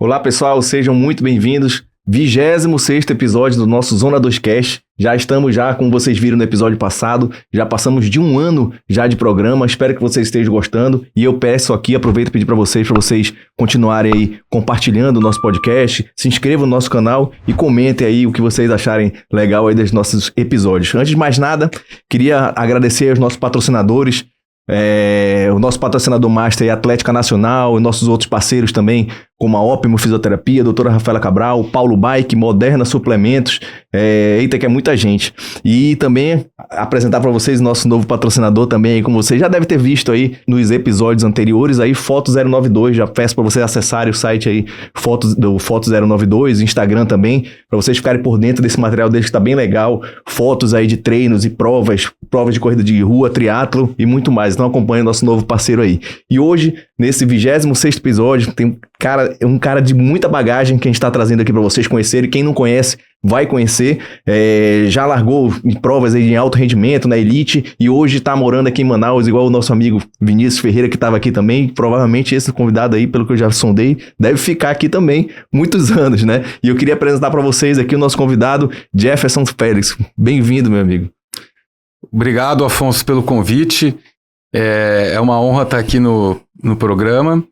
Olá pessoal, sejam muito bem-vindos. 26º episódio do nosso Zona 2 Cast. Já estamos como vocês viram no episódio passado, já passamos de um ano já de programa, espero que vocês estejam gostando e eu peço aqui, aproveito e pedir para vocês continuarem aí compartilhando o nosso podcast, se inscrevam no nosso canal e comentem aí o que vocês acharem legal aí dos nossos episódios. Antes de mais nada, queria agradecer aos nossos patrocinadores, o nosso patrocinador master é Atlética Nacional e nossos outros parceiros também, como a Ópimo Fisioterapia, a doutora Rafaela Cabral, Paulo Bike, Moderna Suplementos, eita que é muita gente. E também apresentar para vocês o nosso novo patrocinador também, como vocês já devem ter visto aí nos episódios anteriores, aí Foto 092, já peço para vocês acessarem o site aí, do Foto 092, Instagram também, para vocês ficarem por dentro desse material deles que tá bem legal, fotos aí de treinos e provas de corrida de rua, triatlo e muito mais. Então acompanhe o nosso novo parceiro aí. E hoje, nesse 26º episódio, tem um cara de muita bagagem que a gente está trazendo aqui para vocês conhecerem. Quem não conhece, vai conhecer. Já largou em provas aí de alto rendimento, na elite, e hoje está morando aqui em Manaus, igual o nosso amigo Vinícius Ferreira, que estava aqui também. Provavelmente esse convidado aí, pelo que eu já sondei, deve ficar aqui também muitos anos, né? E eu queria apresentar para vocês aqui o nosso convidado, Jefferson Félix. Bem-vindo, meu amigo. Obrigado, Afonso, pelo convite. É uma honra estar aqui no programa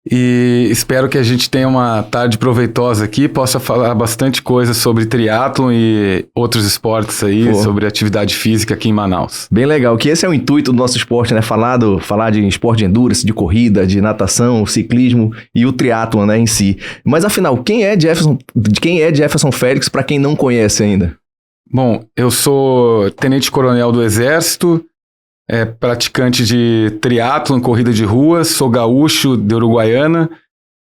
e espero que a gente tenha uma tarde proveitosa aqui, possa falar bastante coisa sobre triatlon e outros esportes aí, sobre atividade física aqui em Manaus. Bem legal, que esse é o intuito do nosso esporte, né? Falar de esporte de endurance, de corrida, de natação, ciclismo e o triatlon, né, em si. Mas afinal, quem é Jefferson Félix, para quem não conhece ainda? Bom, eu sou tenente-coronel do Exército, praticante de triatlon, corrida de rua, sou gaúcho de Uruguaiana,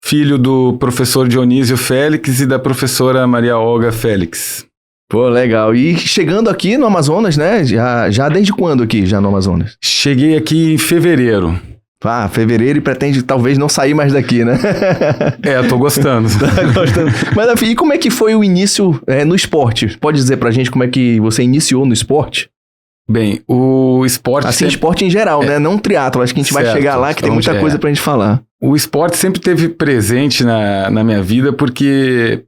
filho do professor Dionísio Félix e da professora Maria Olga Félix. Pô, legal. E chegando aqui no Amazonas, né? Já desde quando aqui, já no Amazonas? Cheguei aqui em fevereiro. Fevereiro e pretende talvez não sair mais daqui, né? Tô gostando. Tá gostando. Mas e como é que foi o início no esporte? Pode dizer pra gente como é que você iniciou no esporte? Bem, o esporte... Assim, esporte em geral, né? Não triatlo. Acho que a gente vai chegar lá que tem muita coisa pra gente falar. O esporte sempre teve presente na minha vida porque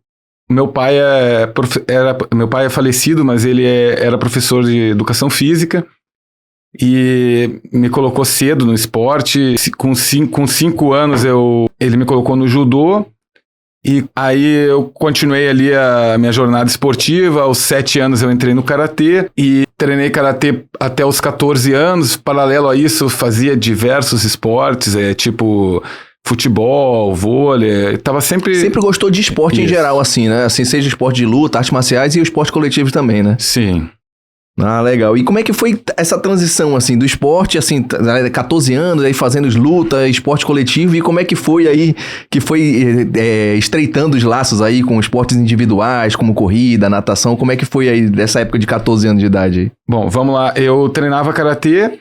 meu pai é falecido, mas ele era professor de educação física. E me colocou cedo no esporte. Com 5 anos ele me colocou no judô. E aí eu continuei ali a minha jornada esportiva. Aos 7 anos eu entrei no karatê e treinei karatê até os 14 anos. Paralelo a isso, eu fazia diversos esportes, tipo futebol, vôlei. Tava sempre gostou de esporte em geral, assim, né? Assim, seja esporte de luta, artes marciais e o esporte coletivo também, né? Sim. Legal. E como é que foi essa transição, assim, do esporte, assim, 14 anos, aí fazendo luta, esporte coletivo, e como é que foi aí, estreitando os laços aí com esportes individuais, como corrida, natação, como é que foi aí dessa época de 14 anos de idade? Bom, vamos lá. Eu treinava karatê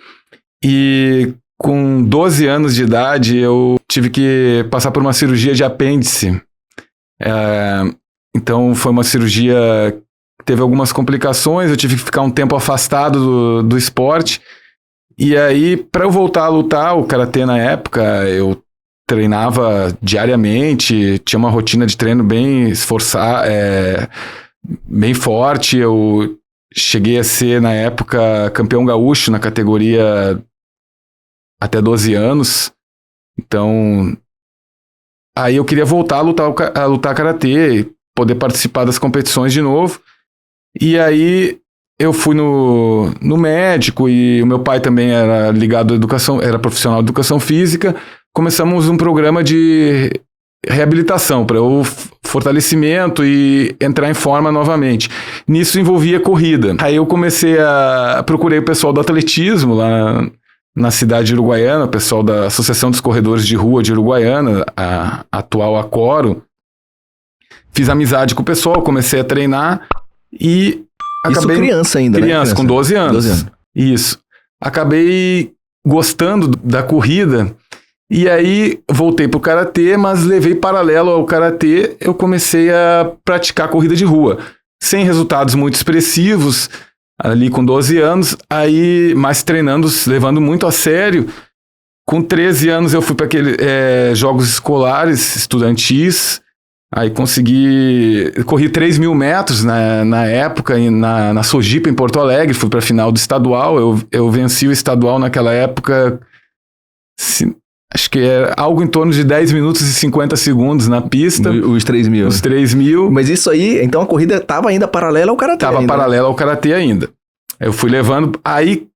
e com 12 anos de idade eu tive que passar por uma cirurgia de apêndice. Então foi uma cirurgia... Teve algumas complicações, eu tive que ficar um tempo afastado do esporte. E aí, para eu voltar a lutar, o karatê na época, eu treinava diariamente, tinha uma rotina de treino bem bem forte. Eu cheguei a ser, na época, campeão gaúcho na categoria até 12 anos. Então, aí eu queria voltar a lutar karatê, poder participar das competições de novo. E aí eu fui no médico e o meu pai também era ligado à educação, era profissional de educação física. Começamos um programa de reabilitação para o fortalecimento e entrar em forma novamente. Nisso envolvia corrida. Aí eu procurei o pessoal do atletismo lá na cidade de Uruguaiana, o pessoal da Associação dos Corredores de Rua de Uruguaiana, a atual Acoro. Fiz amizade com o pessoal, comecei a treinar. E acabei... Isso criança ainda, criança, né? Com 12 anos. 12 anos. Isso. Acabei gostando da corrida e aí voltei pro karatê, mas levei paralelo ao karatê, eu comecei a praticar corrida de rua. Sem resultados muito expressivos, ali com 12 anos, aí mais treinando, levando muito a sério. Com 13 anos eu fui para aqueles jogos escolares, estudantis, Aí corri 3.000 metros na época, na Sojipa, em Porto Alegre, fui para a final do estadual, eu venci o estadual naquela época, acho que era algo em torno de 10 minutos e 50 segundos na pista. Os 3.000. Os 3.000. Mas isso aí, então a corrida estava ainda paralela ao Karatê. Estava paralela ao Karatê ainda. Eu fui levando, aí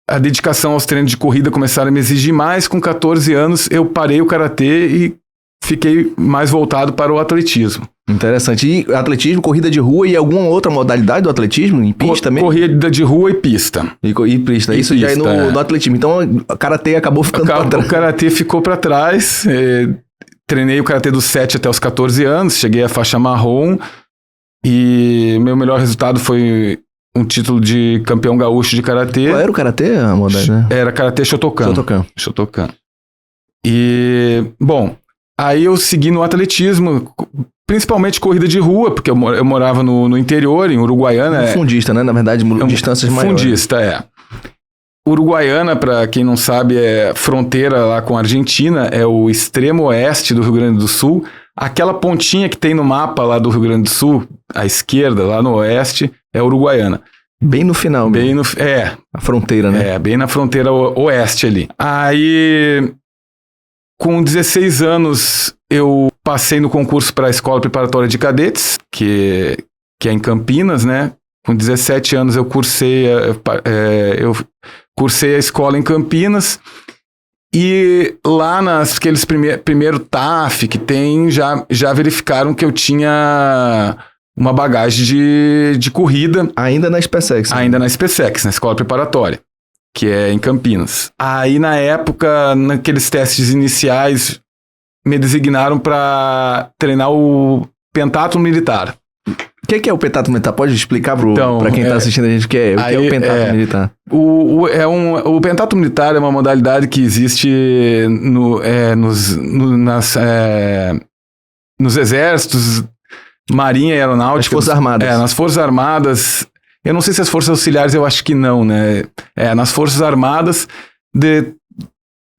a dedicação aos treinos de corrida começaram a me exigir mais, com 14 anos eu parei o Karatê e fiquei mais voltado para o atletismo. Interessante. E atletismo, corrida de rua e alguma outra modalidade do atletismo? Em pista também? Corrida de rua e pista. E pista. Isso já é no atletismo. Então, o Karatê acabou ficando para trás. O Karatê ficou para trás. Treinei o Karatê dos 7 até os 14 anos. Cheguei à faixa marrom. E meu melhor resultado foi um título de campeão gaúcho de Karatê. Qual era o Karatê, a modalidade, né? Era Karatê Shotokan. Shotokan. E, bom, aí eu segui no atletismo, principalmente corrida de rua, porque eu morava no interior, em Uruguaiana. Fundista, né? Na verdade, distâncias maiores. Fundista, Uruguaiana, para quem não sabe, é fronteira lá com a Argentina, é o extremo oeste do Rio Grande do Sul. Aquela pontinha que tem no mapa lá do Rio Grande do Sul, à esquerda, lá no oeste, é Uruguaiana. Bem no final mesmo. A fronteira, né? Bem na fronteira oeste ali. Aí, com 16 anos, eu passei no concurso para a Escola Preparatória de Cadetes, que é em Campinas, né? Com 17 anos eu cursei a escola em Campinas. E lá naqueles primeiro TAF que tem, já verificaram que eu tinha uma bagagem de corrida. Ainda na SpaceX. Né? Ainda na SpaceX, na escola preparatória, que é em Campinas. Aí, na época, naqueles testes iniciais, me designaram para treinar o pentatlo militar. O que é o pentatlo militar? Pode explicar para quem está assistindo a gente o que é o pentatlo militar? O pentatlo militar é uma modalidade que existe nos exércitos, marinha e aeronáutica. As Forças Armadas. Nas Forças Armadas. Eu não sei se as Forças Auxiliares, eu acho que não, né? Nas Forças Armadas de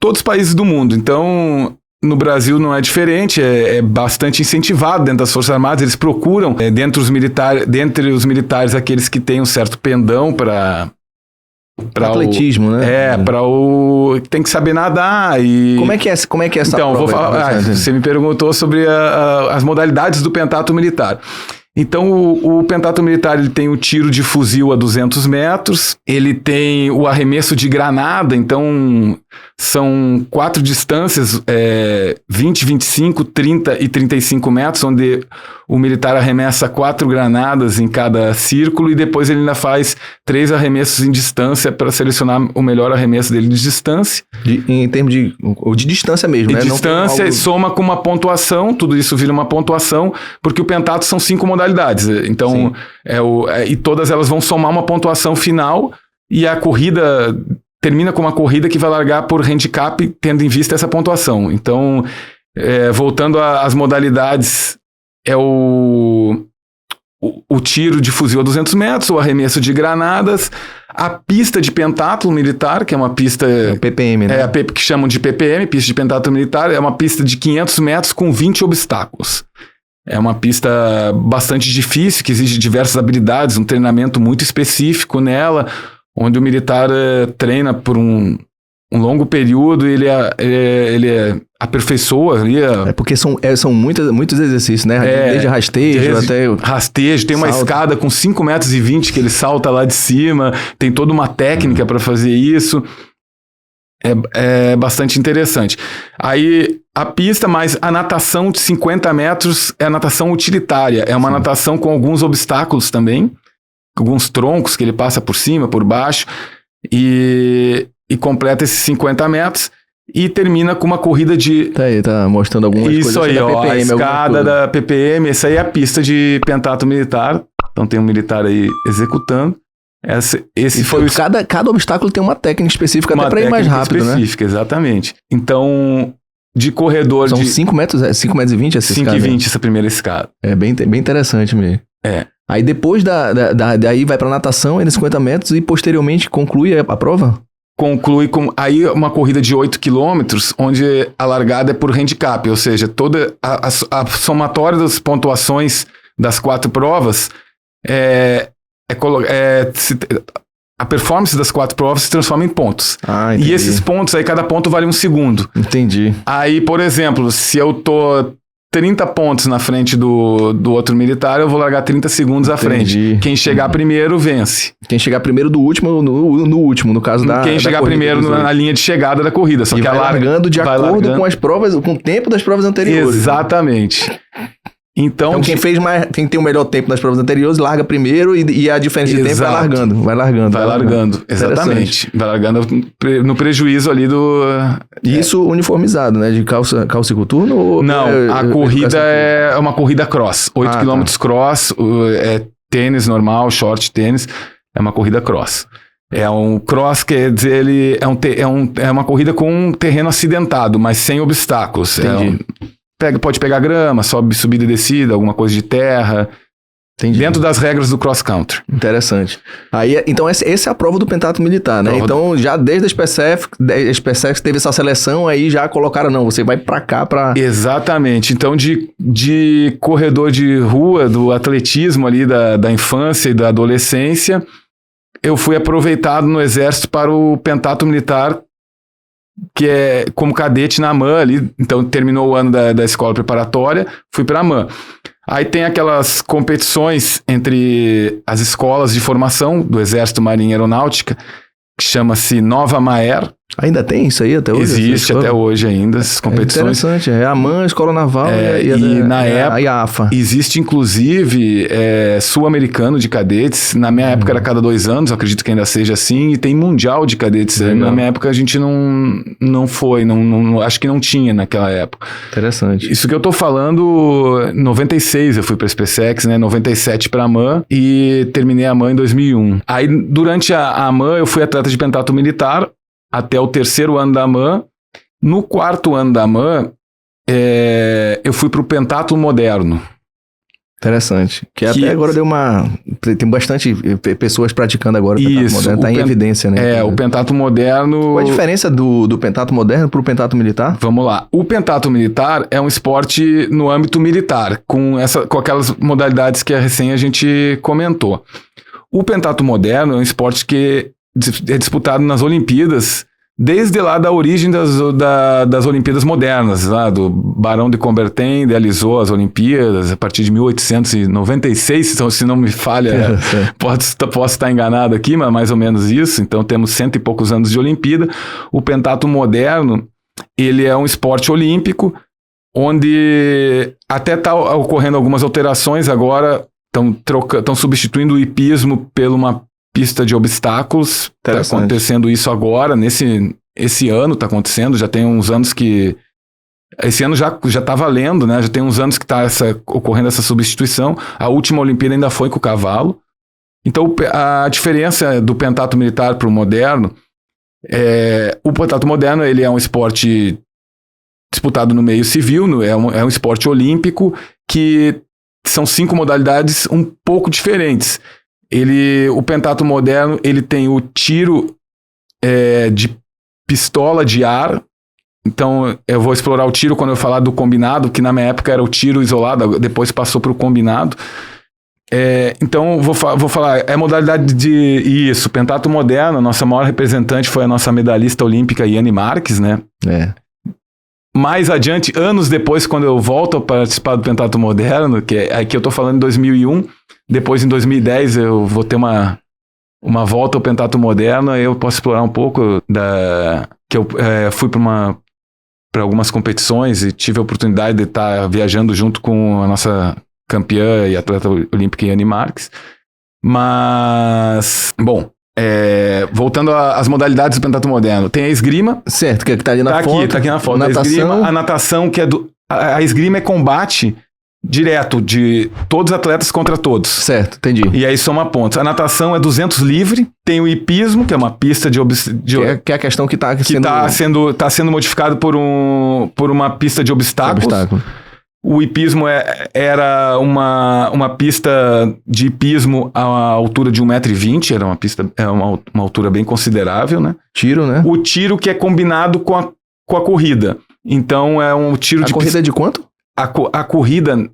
todos os países do mundo. Então, no Brasil não é diferente, é bastante incentivado dentro das Forças Armadas. Eles procuram, dentre os militares, aqueles que têm um certo pendão para atletismo, né? Tem que saber nadar e... Como é que é essa então, prova? Vou falar, você me perguntou sobre as modalidades do pentatlo militar. Então, o pentatlo militar, ele tem o tiro de fuzil a 200 metros, ele tem o arremesso de granada, então são 4 distâncias, 20, 25, 30 e 35 metros, onde o militar arremessa 4 granadas em cada círculo e depois ele ainda faz 3 arremessos em distância para selecionar o melhor arremesso dele de distância. Em termos de distância mesmo, né? Distância, soma com uma pontuação, tudo isso vira uma pontuação, porque o pentatlo são 5 modalidades. Então, e todas elas vão somar uma pontuação final e a corrida termina com uma corrida que vai largar por handicap, tendo em vista essa pontuação. Então, voltando às modalidades, o tiro de fuzil a 200 metros, o arremesso de granadas, a pista de pentatlo militar, que é uma pista... PPM, né? Que chamam de PPM, pista de pentatlo militar, é uma pista de 500 metros com 20 obstáculos. É uma pista bastante difícil, que exige diversas habilidades, um treinamento muito específico nela, onde o militar treina por um longo período, ele aperfeiçoa ali. Porque são muitos exercícios, né? Desde rastejo até... Rastejo, tem uma escada com 5,20 metros que ele salta lá de cima, tem toda uma técnica para fazer isso. É bastante interessante. Aí, a pista, mais a natação de 50 metros é a natação utilitária. É uma natação com alguns obstáculos também, alguns troncos que ele passa por cima, por baixo, e completa esses 50 metros e termina com uma corrida de... Tá mostrando algumas coisas. Isso aí, ó, a escada da PPM, essa aí é a pista de pentatlo militar. Então tem um militar aí executando. Esse foi cada obstáculo tem uma técnica específica até para ir mais rápido, específica, né? Exatamente. Então, de corredor... São 5 metros, 5,20 metros essa escada? 5,20 essa primeira escada. É bem interessante mesmo. Aí depois daí vai para natação, ainda 50 metros e posteriormente conclui a prova? conclui com aí uma corrida de 8 quilômetros, onde a largada é por handicap, ou seja, toda a somatória das pontuações das 4 provas a performance das 4 provas se transforma em pontos. Entendi. E esses pontos, aí cada ponto vale 1 segundo. Entendi. Aí, por exemplo, se eu tô 30 pontos na frente do outro militar, eu vou largar 30 segundos à frente. Quem chegar primeiro, vence. Quem chegar primeiro do último, no último, no caso da Quem chegar primeiro na linha de chegada da corrida. Só que vai largando de acordo com as provas, com o tempo das provas anteriores. Exatamente. Então quem tem o melhor tempo nas provas anteriores, larga primeiro e a diferença de tempo vai largando. Vai largando, exatamente. Vai largando no prejuízo ali do... Isso uniformizado, né? De calciculturno? Ou não, a corrida é uma corrida cross. 8 km cross, tênis normal, short tênis, é uma corrida cross. É um cross, quer dizer, ele é uma corrida com um terreno acidentado, mas sem obstáculos. Entendi. Pode pegar grama, subida e descida, alguma coisa de terra. Entendi. Dentro das regras do cross-country. Interessante. Então, essa é a prova do pentatlo militar, né? Então, já desde a SpaceX teve essa seleção, aí já colocaram, não, você vai pra cá pra... Exatamente. Então, de corredor de rua, do atletismo ali, da infância e da adolescência, eu fui aproveitado no exército para o pentatlo militar, que é como cadete na AMAN ali. Então, terminou o ano da escola preparatória, fui para a AMAN. Aí tem aquelas competições entre as escolas de formação do Exército, Marinha e Aeronáutica, que chama-se Nova Maer. Ainda tem isso aí até hoje? Existe até hoje ainda, essas competições. Interessante, a AMAN, a Escola Naval na época, a AFA. Existe inclusive sul-americano de cadetes, na minha época era cada 2 anos, eu acredito que ainda seja assim, e tem mundial de cadetes. Na minha época a gente não foi, acho que não tinha naquela época. Interessante. Isso que eu tô falando, 96 eu fui pra SpaceX, né, 97 pra AMAN, e terminei a AMAN em 2001. Aí durante a AMAN eu fui atleta de pentatlo militar, até o 3º ano da AMAN. No 4º ano da AMAN, eu fui para o pentatlo moderno. Interessante. Até agora tem bastante pessoas praticando agora o pentatlo moderno, está em evidência, né? O pentatlo moderno... Qual a diferença do pentatlo moderno para o pentatlo militar? Vamos lá. O pentatlo militar é um esporte no âmbito militar, com aquelas modalidades que a gente comentou. O pentatlo moderno é um esporte que é disputado nas Olimpíadas, desde lá da origem das Olimpíadas modernas, lá do Barão de Coubertin idealizou as Olimpíadas a partir de 1896, então, se não me falha, posso estar enganado aqui, mas mais ou menos isso. Então temos 100 e poucos anos de Olimpíada. O pentatlo moderno, ele é um esporte olímpico, onde até está ocorrendo algumas alterações agora, estão substituindo o hipismo por uma pista de obstáculos. Está acontecendo isso agora, esse ano está acontecendo, já tem uns anos que... Esse ano já está valendo, né? Já tem uns anos que está ocorrendo essa substituição. A última Olimpíada ainda foi com o cavalo. Então, a diferença do pentatlo militar para o moderno o pentatlo moderno, ele é um esporte disputado no meio civil, é um esporte olímpico que são 5 modalidades um pouco diferentes. O pentatlo moderno, ele tem o tiro de pistola de ar. Então, eu vou explorar o tiro quando eu falar do combinado, que na minha época era o tiro isolado, depois passou para o combinado. Então, vou falar, modalidade de... Isso, pentatlo moderno, a nossa maior representante foi a nossa medalhista olímpica, Yane Marques, né? Mais adiante, anos depois, quando eu volto a participar do pentatlo moderno, aqui eu estou falando em 2001, depois em 2010 eu vou ter uma volta ao pentatlo moderno, aí eu posso explorar um pouco que eu fui para algumas competições e tive a oportunidade de estar viajando junto com a nossa campeã e atleta olímpica Yane Marques. Mas, bom, voltando às modalidades do pentatlo moderno, tem a esgrima. Certo, que está ali na foto. Tá aqui na foto. Natação. A natação, que a esgrima é combate direto de todos os atletas contra todos. Certo, entendi. E aí soma pontos. A natação é 200 livre, tem o hipismo, que é uma pista que é a questão que está sendo modificado por uma pista de obstáculos. O hipismo era uma pista de hipismo à altura de 1,20 m, era uma pista, uma altura bem considerável, né? Tiro, né? O tiro que é combinado com a corrida. Então é um tiro A corrida é de quanto? A corrida,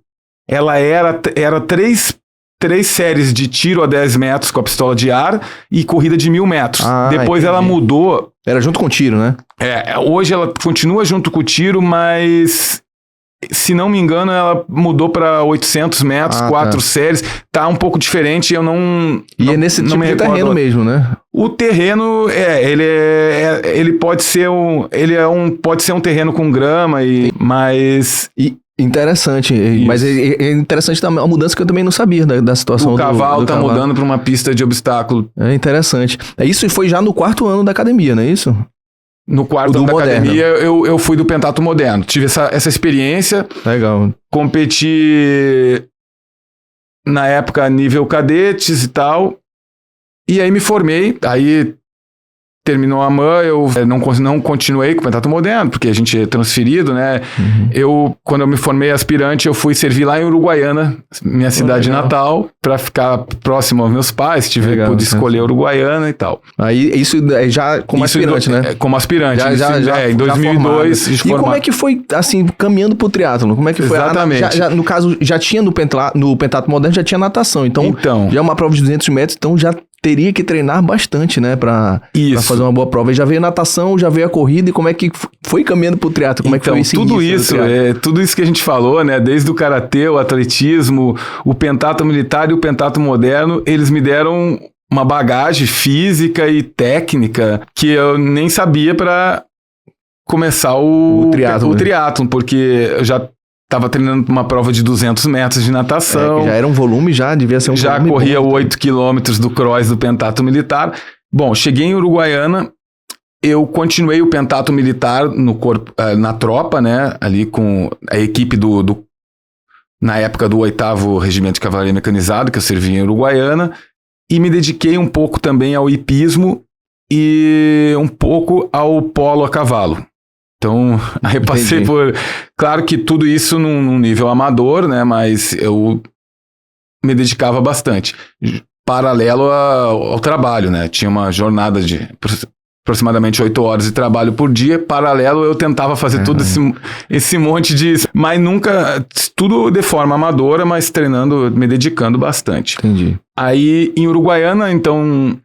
ela era três séries de tiro a 10 metros com a pistola de ar e corrida de 1.000 metros. Depois ela mudou. Era junto com o tiro, né? Hoje ela continua junto com o tiro, mas... Se não me engano, ela mudou para 800 metros, 4 séries. Tá um pouco diferente, eu não... E é nesse tipo de terreno mesmo, né? O terreno, ele pode ser pode ser um terreno com grama, mas... Interessante, Isso. Mas é interessante também a mudança que eu também não sabia da situação do cavalo. O cavalo tá mudando para uma pista de obstáculo. É interessante. Isso foi já no 4º ano da academia, não é isso? No 4º ano da academia, eu fui do pentatlo moderno. Tive essa experiência. Legal. Competi na época a nível cadetes e tal. E aí me formei. Aí terminou a AMAN, eu não continuei com o pentatlo moderno, porque a gente é transferido, né? Quando eu me formei aspirante, eu fui servir lá em Uruguaiana, minha cidade natal, para ficar próximo aos meus pais, pude escolher Uruguaiana e tal. Aí isso já como aspirante, né? Como aspirante. Já em 2002. E como é que foi, assim, caminhando pro triatlon? Como é que foi? Exatamente. No caso, já tinha no pentatlo moderno, já tinha natação. Então, já é uma prova de 200 metros, então já teria que treinar bastante, né? Pra fazer uma boa prova. E já veio a natação, já veio a corrida, e como é que foi caminhando pro triatlo? Como é que foi esse tudo isso que a gente falou, né? Desde o karatê, o atletismo, o pentatlo militar e o pentatlo moderno, eles me deram uma bagagem física e técnica que eu nem sabia para começar o triatlon, porque eu já estava treinando uma prova de 200 metros de natação. Já era um volume, devia ser um volume. Já corria 8 quilômetros do cross do pentatlo militar. Bom, cheguei em Uruguaiana, eu continuei o pentatlo militar na tropa, né? Ali com a equipe na época do 8º Regimento de Cavalaria Mecanizado, que eu servia em Uruguaiana, e me dediquei um pouco também ao hipismo e um pouco ao polo a cavalo. Então, aí passei por... Claro que tudo isso num nível amador, né? Mas eu me dedicava bastante. Paralelo ao trabalho, né? Tinha uma jornada de aproximadamente 8 horas de trabalho por dia. Paralelo, eu tentava fazer tudo esse monte de... Mas nunca... Tudo de forma amadora, mas treinando, me dedicando bastante. Entendi. Aí, em Uruguaiana, então,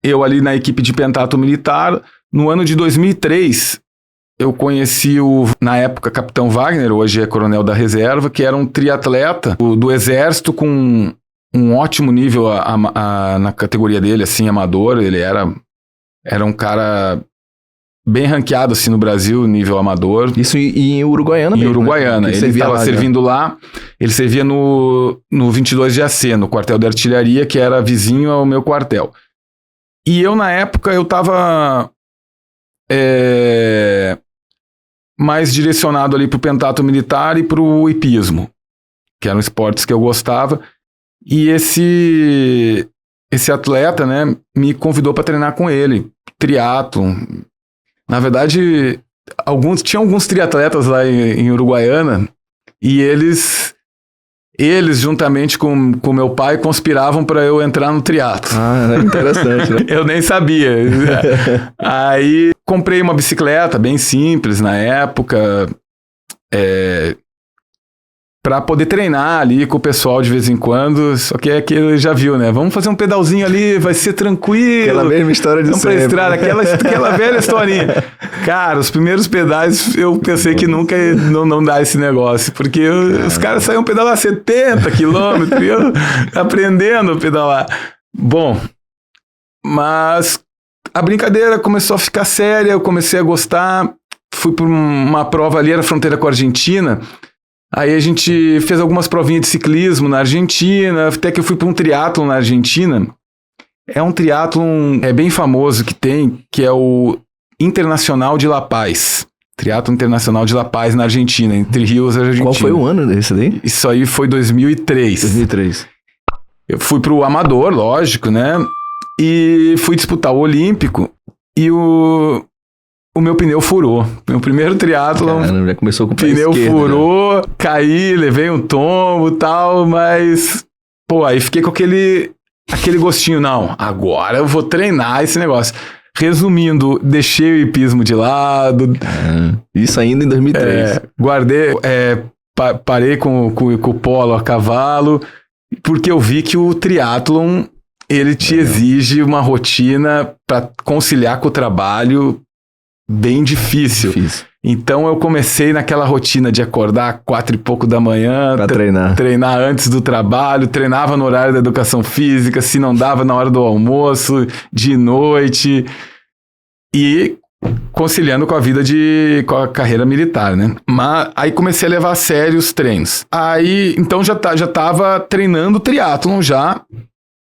eu ali na equipe de pentatlo militar, no ano de 2003... Eu conheci na época, Capitão Wagner, hoje é coronel da reserva, que era um triatleta do exército com um ótimo nível na categoria dele, assim, amador. Ele era um cara bem ranqueado, assim, no Brasil, nível amador. Isso em Uruguaiana mesmo? Em Uruguaiana. Né? Ele estava servindo lá, ele servia no 22 de AC, no quartel de artilharia, que era vizinho ao meu quartel. E eu, na época, eu estava... mais direcionado ali pro pentatlo militar e pro hipismo, que eram esportes que eu gostava. E esse atleta, né, me convidou para treinar com ele, triatlon. Na verdade, tinha alguns triatletas lá em Uruguaiana, e eles juntamente com meu pai, conspiravam para eu entrar no triatlo. É interessante, né? Eu nem sabia. Aí comprei uma bicicleta bem simples na época, para poder treinar ali com o pessoal de vez em quando. Só que aquilo já viu, né? Vamos fazer um pedalzinho ali, vai ser tranquilo. Aquela mesma história de sempre. Vamos pra estrada, aquela velha historinha. Cara, os primeiros pedais eu pensei que nunca não dá esse negócio, porque os caras saíam pedalar 70 quilômetros e eu aprendendo a pedalar. Bom, mas a brincadeira começou a ficar séria, eu comecei a gostar, fui por uma prova ali, era fronteira com a Argentina. Aí a gente fez algumas provinhas de ciclismo na Argentina, até que eu fui para um triatlon na Argentina. É um triatlon bem famoso que é o Internacional de La Paz. Triatlon Internacional de La Paz na Argentina, entre Rios e Argentina. Qual foi o ano desse daí? Isso aí foi 2003. 2003. Eu fui pro amador, lógico, né? E fui disputar o Olímpico. E o meu pneu furou. Meu primeiro triatlon, Caramba, já começou com o pé pneu esquerdo, furou, caí, levei um tombo e tal, mas, pô, aí fiquei com aquele gostinho, não, agora eu vou treinar esse negócio. Resumindo, deixei o hipismo de lado. Isso ainda em 2003. Guardei, parei com o polo a cavalo, porque eu vi que o triatlon, ele te exige uma rotina para conciliar com o trabalho bem difícil. Então eu comecei naquela rotina de acordar 4 e pouco da manhã, Pra treinar antes do trabalho, treinava no horário da educação física, se não dava na hora do almoço, de noite, e conciliando com a vida com a carreira militar, né? Mas aí comecei a levar a sério os treinos. Aí, então já tava treinando triatlon já.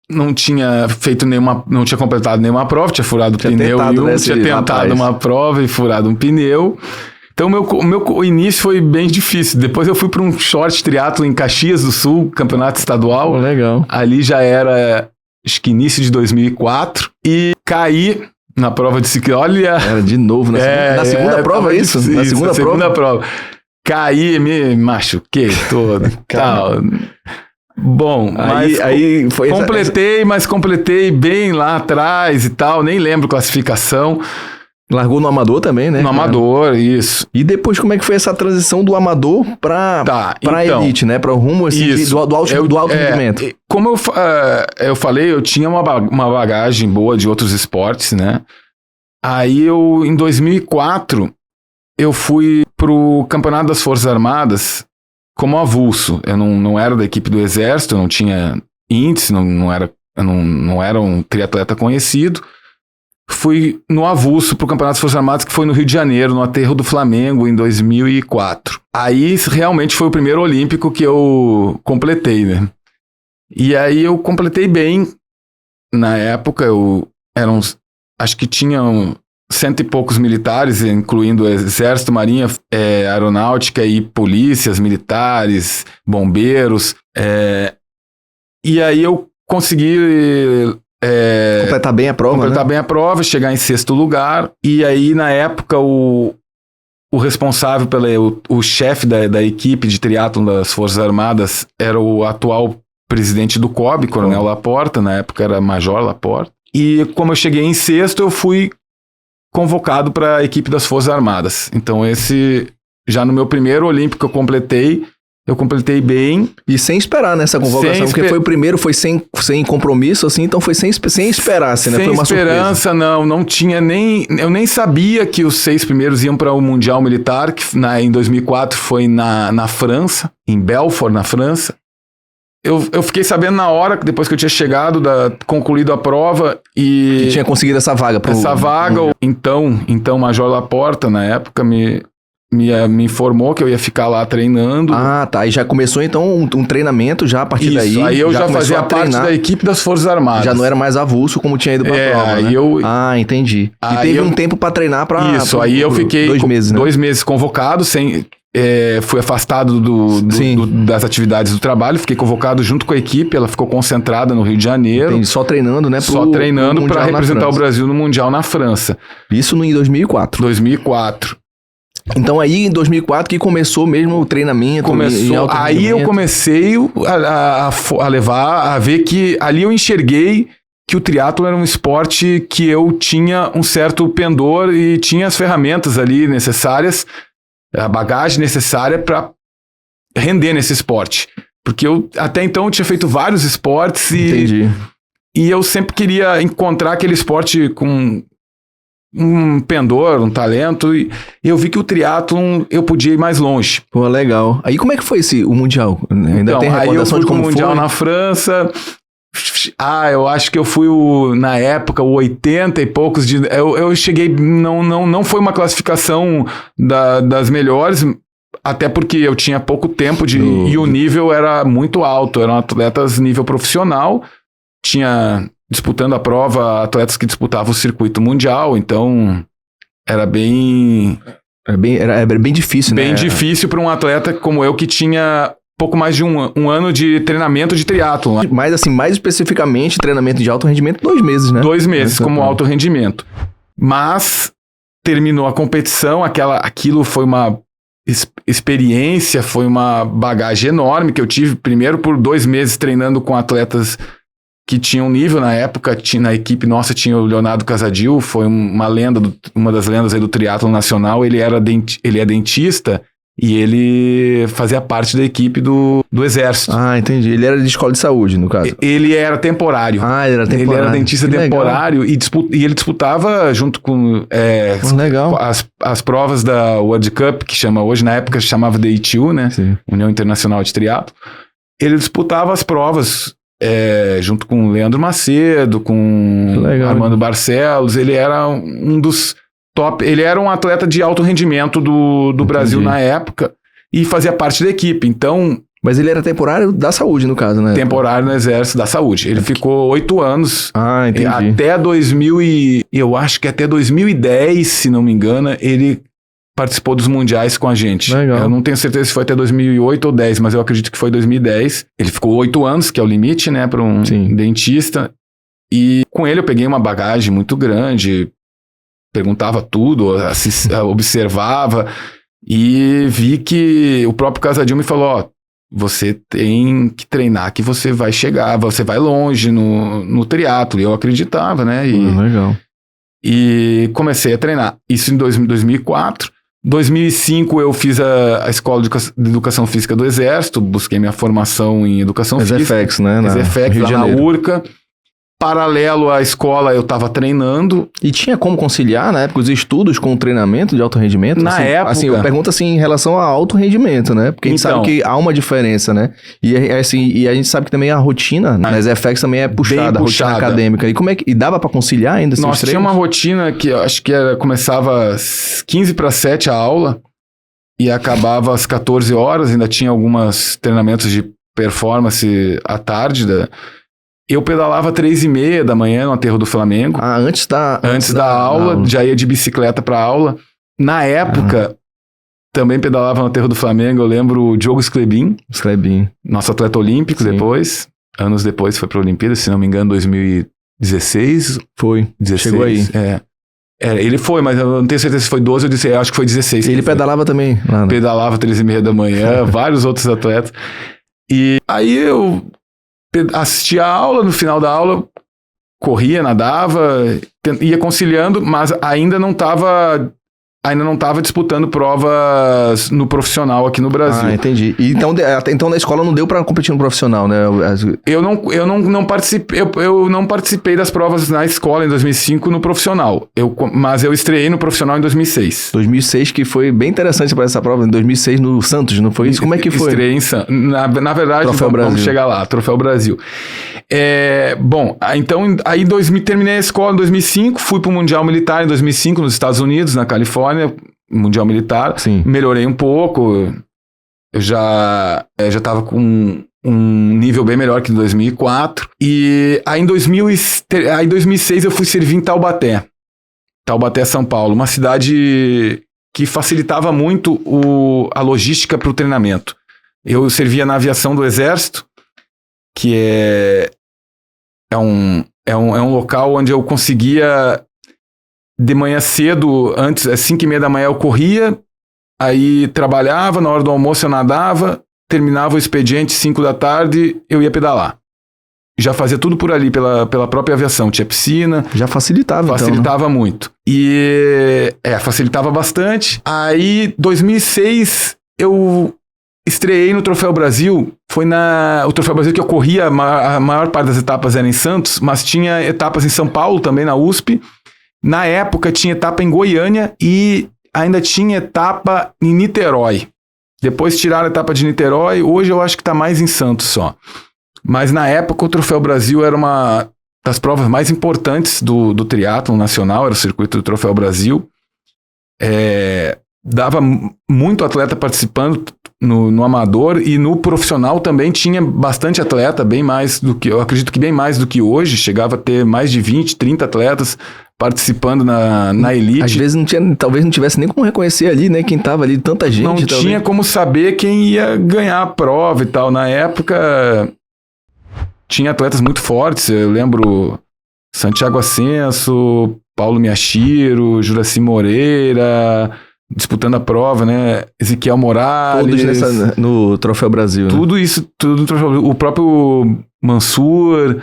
Não tinha feito não tinha completado nenhuma prova, tinha furado o pneu tinha tentado uma prova e furado um pneu. Então o meu início foi bem difícil. Depois eu fui para um short triatlo em Caxias do Sul, campeonato estadual. Legal. Ali já era, acho que início de 2004, e caí na prova de ciclismo. Olha, era de novo na segunda prova, isso? Na segunda prova. Caí, me machuquei todo. Tal. Bom, aí foi mas completei bem lá atrás e tal, nem lembro classificação. Largou no amador também, né? No amador, isso. E depois como é que foi essa transição do amador pra então, elite, né? Para o rumo assim, do alto rendimento. Como eu falei, eu tinha uma bagagem boa de outros esportes, né? Aí em 2004, eu fui pro Campeonato das Forças Armadas como avulso. Eu não era da equipe do Exército, eu não tinha índice, eu não era um triatleta conhecido. Fui no avulso pro Campeonato das Forças Armadas, que foi no Rio de Janeiro, no Aterro do Flamengo, em 2004. Aí realmente foi o primeiro olímpico que eu completei, né? E aí eu completei bem. Na época, acho que tinham 100 e poucos militares, incluindo Exército, Marinha, Aeronáutica e polícias militares, bombeiros. E aí eu consegui completar bem a prova, chegar em 6º lugar. E aí, na época, o responsável o chefe da equipe de triatlon das Forças Armadas era o atual presidente do COB, Coronel Laporta, na época era Major Laporta. E como eu cheguei em 6º, eu fui convocado para a equipe das Forças Armadas. Então já no meu primeiro Olímpico eu completei bem. E sem esperar nessa convocação, porque foi o primeiro, foi sem compromisso, assim, então foi sem esperar, assim, né? Foi uma esperança, surpresa. Não tinha eu nem sabia que os 6 primeiros iam para o Mundial Militar, que em 2004 foi na França, em Belfort, na França. Eu fiquei sabendo na hora, depois que eu tinha chegado, concluído a prova e... Que tinha conseguido essa vaga. Então, Major Laporta, na época, me informou que eu ia ficar lá treinando. Ah, tá. E já começou, então, um treinamento já a partir daí. Aí eu já fazia parte da equipe das Forças Armadas. Já não era mais avulso como tinha ido pra prova, né? Entendi. E teve um tempo pra treinar pra... Isso, aí eu fiquei 2 meses, né? 2 meses convocado, fui afastado das atividades do trabalho, fiquei convocado junto com a equipe, ela ficou concentrada no Rio de Janeiro. Entendi. Só treinando, né? Só treinando para representar o Brasil no Mundial na França. Isso em 2004. 2004. Então aí em 2004 que começou mesmo o treinamento. Aí eu comecei a ver que ali eu enxerguei que o triatlo era um esporte que eu tinha um certo pendor e tinha as ferramentas ali necessárias, a bagagem necessária para render nesse esporte. Porque até então eu tinha feito vários esportes e eu sempre queria encontrar aquele esporte com um pendor, um talento, e eu vi que o triatlon eu podia ir mais longe. Pô, legal. Aí como é que foi o Mundial? Ainda tem recordação de como foi? Mundial na França. Eu acho que eu fui na época, o 80 e poucos de... Eu cheguei... Não foi uma classificação das melhores, até porque eu tinha pouco tempo e o nível era muito alto. Eram atletas nível profissional. Tinha... disputando a prova, atletas que disputavam o circuito mundial, então era bem difícil, né? Bem difícil para um atleta como eu que tinha pouco mais de um ano de treinamento de triatlon. Mas assim, mais especificamente, treinamento de alto rendimento, 2 meses, né? 2 meses como alto rendimento. Mas terminou a competição, aquilo foi uma experiência, foi uma bagagem enorme que eu tive, primeiro por 2 meses treinando com atletas que tinham nível na época. Na equipe nossa tinha o Leonardo Casadil, foi uma das lendas aí do triatlon nacional. Ele é dentista e ele fazia parte da equipe do Exército. Ah, entendi. Ele era de escola de saúde, no caso. Ele era temporário. Ah, ele era temporário. Ele era dentista temporário e ele disputava junto com legal. as provas da World Cup, que hoje na época chamava DITU, né? Sim. União Internacional de Triatlo. Ele disputava as provas junto com o Leandro Macedo, com Armando Barcelos. Ele era um dos top. Ele era um atleta de alto rendimento do Brasil na época e fazia parte da equipe. Então. Mas ele era temporário da saúde, no caso, né? Temporário no Exército da Saúde. Ele ficou 8 anos. Ah, entendi. Até eu acho que até 2010, se não me engano, ele participou dos mundiais com a gente. Legal. Eu não tenho certeza se foi até 2008 ou 10, mas eu acredito que foi 2010. Ele ficou 8 anos, que é o limite, né, para um dentista. E com ele eu peguei uma bagagem muito grande, perguntava tudo, observava, e vi que o próprio Casadil me falou, você tem que treinar que você vai chegar, você vai longe no triatlo. E eu acreditava, né? Legal. E comecei a treinar. Isso em 2004. 2005 eu fiz a Escola de Educação Física do Exército, busquei minha formação em Educação Física. ExeFEX, né? ExeFEX, lá na URCA. Paralelo à escola, eu estava treinando. E tinha como conciliar, na época, os estudos com o treinamento de alto rendimento? Na época... Assim, eu pergunto assim em relação a alto rendimento, né? Porque a gente sabe que há uma diferença, né? E a gente sabe que também a rotina na ExeFEX também é puxada, a rotina acadêmica. E dava para conciliar ainda? Nós tinha uma rotina que eu acho que começava às 15:50 a aula e acabava às 14 horas. Ainda tinha alguns treinamentos de performance à tarde Eu pedalava 3:30 da manhã no aterro do Flamengo. Ah, antes da aula, já ia de bicicleta para aula. Na época, também pedalava no aterro do Flamengo. Eu lembro o Diogo Sclebin, nosso atleta olímpico. Depois, anos depois, foi para a Olimpíada, se não me engano, 2016. Foi, 16, chegou aí. Ele foi, mas eu não tenho certeza se foi 12 ou 16, acho que foi 16. Ele pedalava também? Lá, né? Pedalava 3:30 da manhã, vários outros atletas. E aí eu assistia a aula, no final da aula, corria, nadava, ia conciliando, mas ainda não estava disputando provas no profissional aqui no Brasil. Ah, entendi. E então na escola não deu para competir no profissional, né? Eu não participei das provas na escola em 2005 no profissional, mas eu estreiei no profissional em 2006. 2006, que foi bem interessante para essa prova, em 2006 no Santos, não foi isso? Como é que foi? Estreiei em Santos. Na verdade, vamos chegar lá, Troféu Brasil. Bom, então aí terminei a escola em 2005, fui para o Mundial Militar em 2005 nos Estados Unidos, na Califórnia, Mundial Militar. Sim. Melhorei um pouco, eu já estava com um nível bem melhor que em 2004, e aí em 2006 eu fui servir em Taubaté, São Paulo, uma cidade que facilitava muito a logística para o treinamento. Eu servia na aviação do Exército, que é um local onde eu conseguia, de manhã cedo, antes, às 5:30 da manhã eu corria, aí trabalhava, na hora do almoço eu nadava, terminava o expediente 5 da tarde, eu ia pedalar. Já fazia tudo por ali, pela própria aviação, tinha piscina. Já facilitava, Facilitava muito. E facilitava bastante. Aí, 2006, eu estreiei no Troféu Brasil. Foi o Troféu Brasil que eu corria, a maior parte das etapas era em Santos, mas tinha etapas em São Paulo, também na USP. Na época tinha etapa em Goiânia e ainda tinha etapa em Niterói. Depois tiraram a etapa de Niterói, hoje eu acho que está mais em Santos só. Mas na época o Troféu Brasil era uma das provas mais importantes do triatlon nacional, era o circuito do Troféu Brasil. Dava muito atleta participando no amador, e no profissional também tinha bastante atleta, bem mais do que, eu acredito que bem mais do que hoje, chegava a ter mais de 20, 30 atletas participando na elite. Às vezes talvez não tivesse nem como reconhecer ali, né, quem tava ali, tanta gente. Não tinha como saber quem ia ganhar a prova e tal. Na época tinha atletas muito fortes, eu lembro Santiago Ascenso, Paulo Miyashiro, Juraci Moreira, disputando a prova, né? Ezequiel Morales. Todos no Troféu Brasil. Tudo isso, tudo no Troféu Brasil. O próprio Mansur,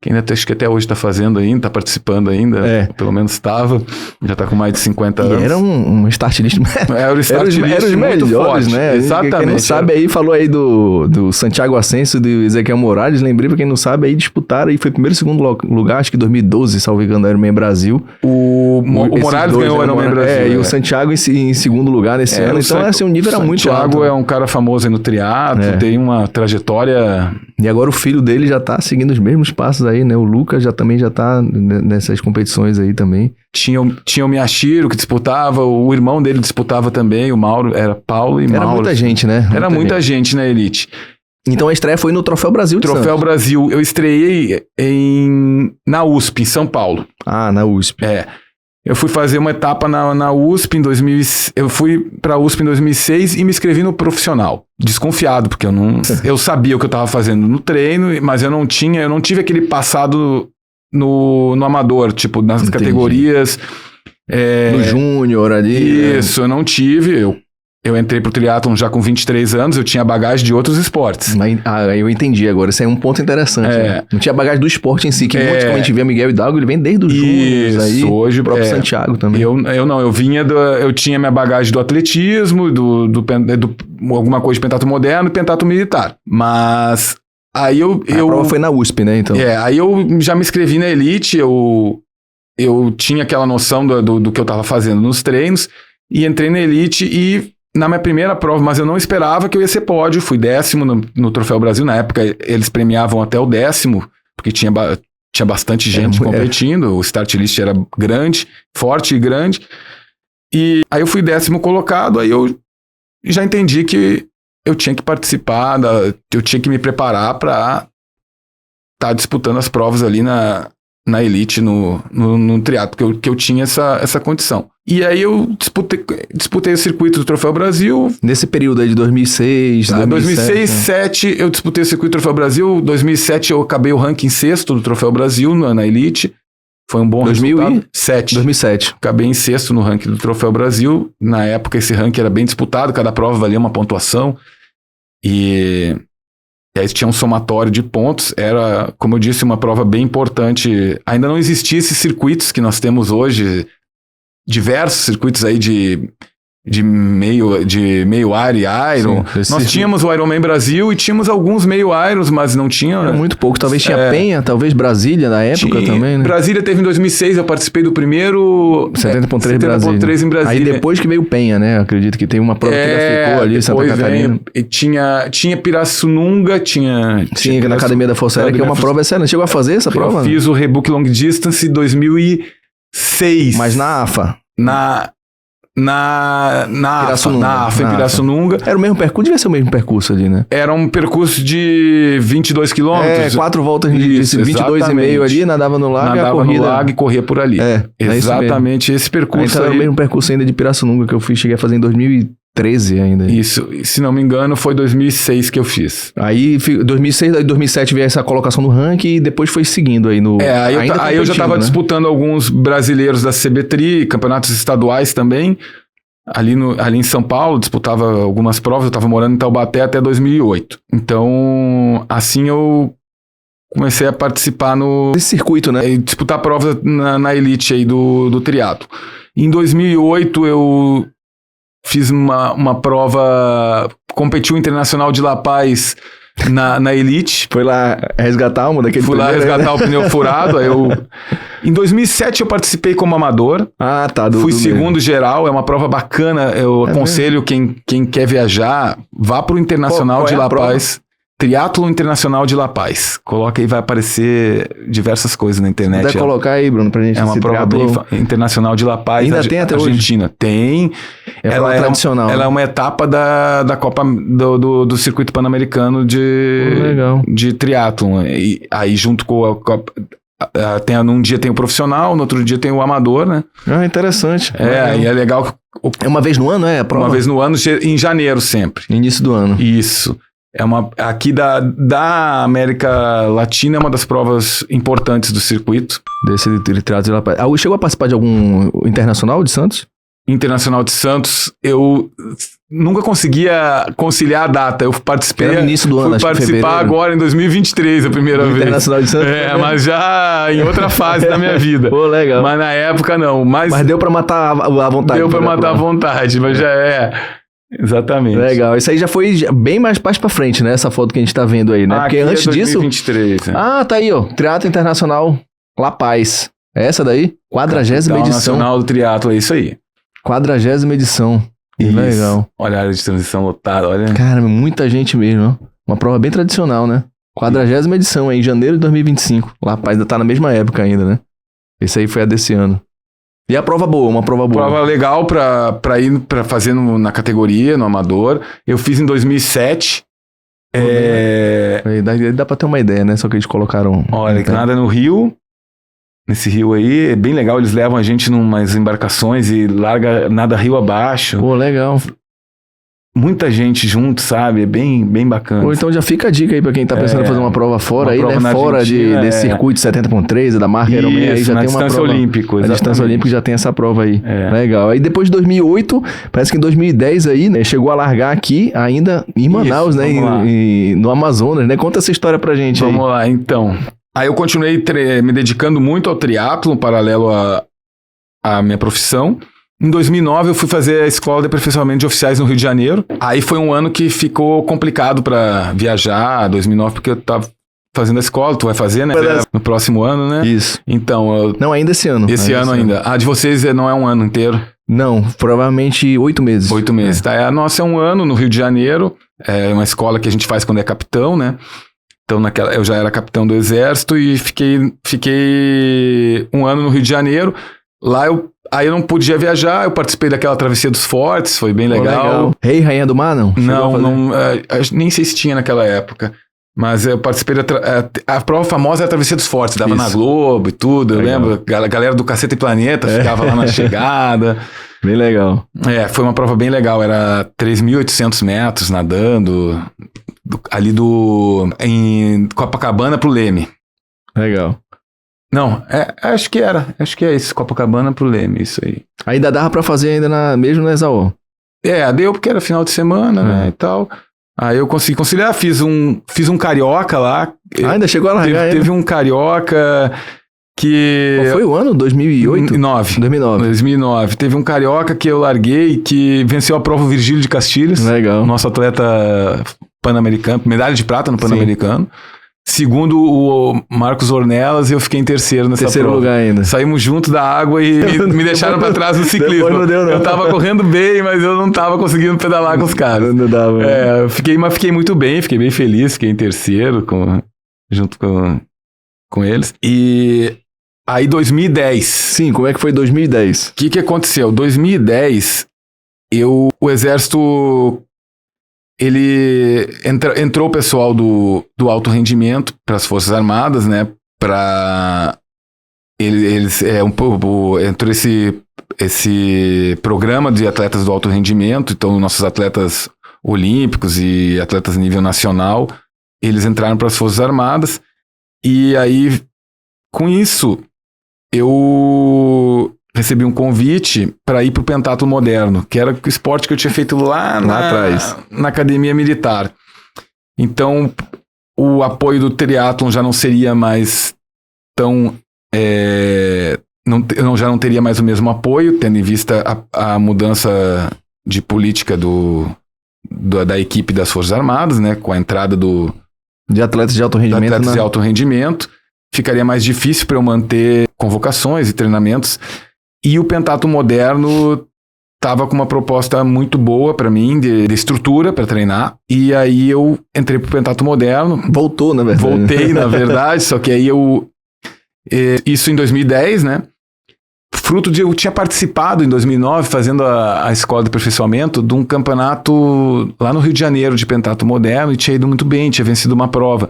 que acho que até hoje está fazendo ainda, está participando ainda, pelo menos estava, já está com mais de 50 anos. E era um start list. Era o start list era os muito melhores, forte. né? Exatamente. Quem não sabe aí, falou aí do Santiago Ascenso e do Ezequiel Morales, lembrei pra quem não sabe, aí disputaram, e foi primeiro e segundo lugar, acho que 2012, salvo engano, era o Ironman Brasil. O Morales ganhou o Ironman Brasil. E o Santiago em segundo lugar nesse ano, então assim, o nível era muito alto. O Santiago é um cara famoso aí no triatlo, tem uma trajetória... E agora o filho dele já tá seguindo os mesmos passos aí, né? O Lucas também já tá nessas competições aí também. Tinha o Miyashiro que disputava, o irmão dele disputava também, o Mauro, era Paulo e Mauro. Era muita gente, né? Era muita gente na elite. Então a estreia foi no Troféu Brasil de Troféu Santos. Brasil. Eu estreiei na USP, em São Paulo. Ah, na USP. Eu fui fazer uma etapa na USP em 2000. Eu fui pra USP em 2006 e me inscrevi no profissional. Desconfiado, porque eu sabia o que eu tava fazendo no treino, mas eu não tive aquele passado no amador, tipo, nas categorias. No júnior ali. Isso, eu não tive. Eu entrei pro triatlon já com 23 anos, eu tinha bagagem de outros esportes. Eu entendi agora, isso aí é um ponto interessante. Né? Não tinha bagagem do esporte em si, que muito, como a gente vê, Miguel Hidalgo, ele vem desde os júniors aí, hoje, o próprio Santiago também. Eu tinha minha bagagem do atletismo, alguma coisa de pentatlo moderno e pentatlo militar. Mas aí a prova foi na USP, né, então? Aí eu já me inscrevi na elite, eu tinha aquela noção do que eu tava fazendo nos treinos, e entrei na elite e na minha primeira prova, mas eu não esperava que eu ia ser pódio, fui 10º no Troféu Brasil, na época eles premiavam até o 10º, porque tinha bastante gente competindo, o start list era grande, forte e grande, e aí eu fui 10º colocado, aí eu já entendi que eu tinha que participar, eu tinha que me preparar para estar disputando as provas ali na elite, no triatlo, que eu tinha essa condição. E aí eu disputei o circuito do Troféu Brasil. Nesse período aí de 2006, 2007, eu disputei o circuito do Troféu Brasil. 2007 eu acabei o ranking 6º do Troféu Brasil na elite. Foi um bom resultado. 2007. Acabei em 6º no ranking do Troféu Brasil. Na época esse ranking era bem disputado, cada prova valia uma pontuação. E aí tinha um somatório de pontos. Era, como eu disse, uma prova bem importante. Ainda não existiam esses circuitos que nós temos hoje, diversos circuitos aí de meio Iron e Iron. Nós tínhamos o Ironman Brasil e tínhamos alguns meio Irons, mas não tinha... Era muito pouco. Talvez tinha Penha, talvez Brasília na época também, né? Brasília teve em 2006, eu participei do primeiro... 70.3 em Brasília. Aí depois que veio Penha, né? Acredito que tem uma prova que já ficou ali, Santa Catarina. E tinha Pirassununga, tinha na Academia da Força Aérea, que é uma prova excelente. Chegou a fazer essa prova? Eu fiz o Rebook Long Distance em 2006. Mas na AFA? Na AFA em Pirassununga. Era o mesmo percurso? Devia ser o mesmo percurso ali, né? Era um percurso de 22 quilômetros. 4 voltas de 22,5 ali, nadava no lago e corria por ali. Exatamente esse percurso aí. Era o mesmo percurso ainda de Pirassununga que eu cheguei a fazer em 2013 ainda. Isso, se não me engano, foi 2006 que eu fiz. Aí, 2006, 2007 veio essa colocação no ranking e depois foi seguindo aí no... Aí eu já estava disputando alguns brasileiros da CBTRI, campeonatos estaduais também. Ali em São Paulo, disputava algumas provas, eu estava morando em Taubaté até 2008. Então, assim eu comecei a participar esse circuito, né? Disputar provas na elite aí do triatlo. Em 2008 eu fiz uma prova, competi o Internacional de La Paz na elite. Foi lá resgatar uma daquele Fui lá resgatar o pneu furado. Em 2007 eu participei como amador. Fui segundo geral, é uma prova bacana. Eu aconselho quem quer viajar, vá para o Internacional de La Paz. Triatlo Internacional de La Paz. Coloca aí, vai aparecer diversas coisas na internet. Deve colocar aí, Bruno, pra gente. É uma prova bem internacional de La Paz. Ainda tem até Argentina. Hoje? Tem. Ela é tradicional. Ela é uma etapa da Copa do Circuito Pan-Americano de triatlon. E aí junto com a Copa... num dia tem o profissional, no outro dia tem o amador, né? Interessante. E é legal. É uma vez no ano, a prova? Uma vez no ano, em janeiro sempre. Início do ano. Isso. Aqui da América Latina é uma das provas importantes do circuito. Desse triatlo. Chegou a participar de algum internacional de Santos? Internacional de Santos, eu nunca conseguia conciliar a data. Eu participei. Era no início do ano, fui participar agora em 2023, a primeira vez. Internacional de Santos. Mas já em outra fase da minha vida. Pô, legal. Mas na época não. Mas deu pra matar a vontade. Deu pra matar a vontade, mas já é. Exatamente. Legal. Isso aí já foi bem mais pra frente, né? Essa foto que a gente tá vendo aí, né? Porque antes 2023, disso. Ah, tá aí, ó. Triatlo Internacional La Paz. É essa daí? 40ª edição. Nacional do Triatlo, é isso aí. 40ª edição. Isso. Legal. Olha a área de transição lotada, olha. Cara, muita gente mesmo, ó. Uma prova bem tradicional, né? 40ª edição, em janeiro de 2025. La Paz ainda tá na mesma época ainda, né? Esse aí foi a desse ano. E a prova boa, uma prova boa. Prova legal pra ir pra fazer na categoria, no amador. Eu fiz em 2007. Dá pra ter uma ideia, né? Só que eles colocaram... Olha, que nada no Rio. Nesse rio aí, é bem legal, eles levam a gente numas embarcações e larga nada rio abaixo. Pô, legal. Muita gente junto, sabe? É bem bacana. Pô, então já fica a dica aí pra quem tá pensando em fazer uma prova fora, aí, né? Fora desse circuito 70.3, da marca Ironman, aí já tem uma prova. Olímpico, a distância olímpica já tem essa prova aí. Legal. Aí depois de 2008, parece que em 2010 aí, né? Chegou a largar aqui ainda em Manaus, né? No Amazonas, né? Conta essa história pra gente aí. Vamos lá, então. Aí eu continuei me dedicando muito ao triatlo, paralelo à minha profissão. Em 2009 eu fui fazer a escola de aperfeiçoamento de oficiais no Rio de Janeiro. Aí foi um ano que ficou complicado para viajar, 2009, porque eu tava fazendo a escola, tu vai fazer, né? No próximo ano, né? Isso. Então... Não, ainda esse ano. Esse ano ainda. A de vocês não é um ano inteiro? Não, provavelmente 8 meses. 8 meses, tá? A nossa é um ano no Rio de Janeiro. É uma escola que a gente faz quando é capitão, né? Então, eu já era capitão do Exército e fiquei um ano no Rio de Janeiro. Lá aí eu não podia viajar, eu participei daquela Travessia dos Fortes, foi bem legal. Rei, Rainha do Mar, não? Não, nem sei se tinha naquela época. Mas eu participei a prova famosa era a Travessia dos Fortes, dava na Globo e tudo, eu lembro. A galera do Caceta e Planeta ficava lá na chegada. Bem legal. Foi uma prova bem legal, era 3.800 metros nadando, ali em Copacabana pro Leme. Legal. Não, acho que é isso, Copacabana pro Leme, isso aí. Ainda dava pra fazer ainda mesmo na Exaú? Deu porque era final de semana, né, e tal. Aí eu consegui conciliar, fiz um carioca lá. Ainda chegou a largar? Teve um carioca que... Qual foi o ano? 2008? 2009. Teve um carioca que eu larguei, que venceu a prova Virgílio de Castilhos. Legal. Nosso atleta pan-americano, medalha de prata no Pan-Americano. Segundo o Marcos Ornelas, eu fiquei em terceiro nessa prova. Terceiro lugar ainda. Saímos juntos da água e me deixaram pra trás no ciclismo. Não deu, não. Eu tava correndo bem, mas eu não tava conseguindo pedalar com os caras. Não dava. Fiquei muito bem, fiquei bem feliz, fiquei em terceiro junto com eles. E aí 2010. Sim, como é que foi 2010? O que aconteceu? 2010, o Exército... entrou o pessoal do alto rendimento para as Forças Armadas, né? Entrou esse programa de atletas do alto rendimento. Então, nossos atletas olímpicos e atletas nível nacional, eles entraram para as Forças Armadas. E aí, com isso, eu recebi um convite para ir para o pentatlo moderno, que era o esporte que eu tinha feito lá atrás, na academia militar. Então, o apoio do triatlon já não seria mais tão... já não teria mais o mesmo apoio, tendo em vista a mudança de política da equipe das Forças Armadas, né, com a entrada de atletas de alto rendimento. De alto rendimento. Ficaria mais difícil para eu manter convocações e treinamentos. E o pentatlo moderno estava com uma proposta muito boa para mim, de estrutura para treinar. E aí eu entrei pro pentatlo moderno. Voltou, na verdade. Voltei, na verdade, só que aí isso em 2010, né? fruto de eu tinha participado em 2009, fazendo a escola de aperfeiçoamento, de um campeonato lá no Rio de Janeiro de pentatlo moderno, e tinha ido muito bem, tinha vencido uma prova.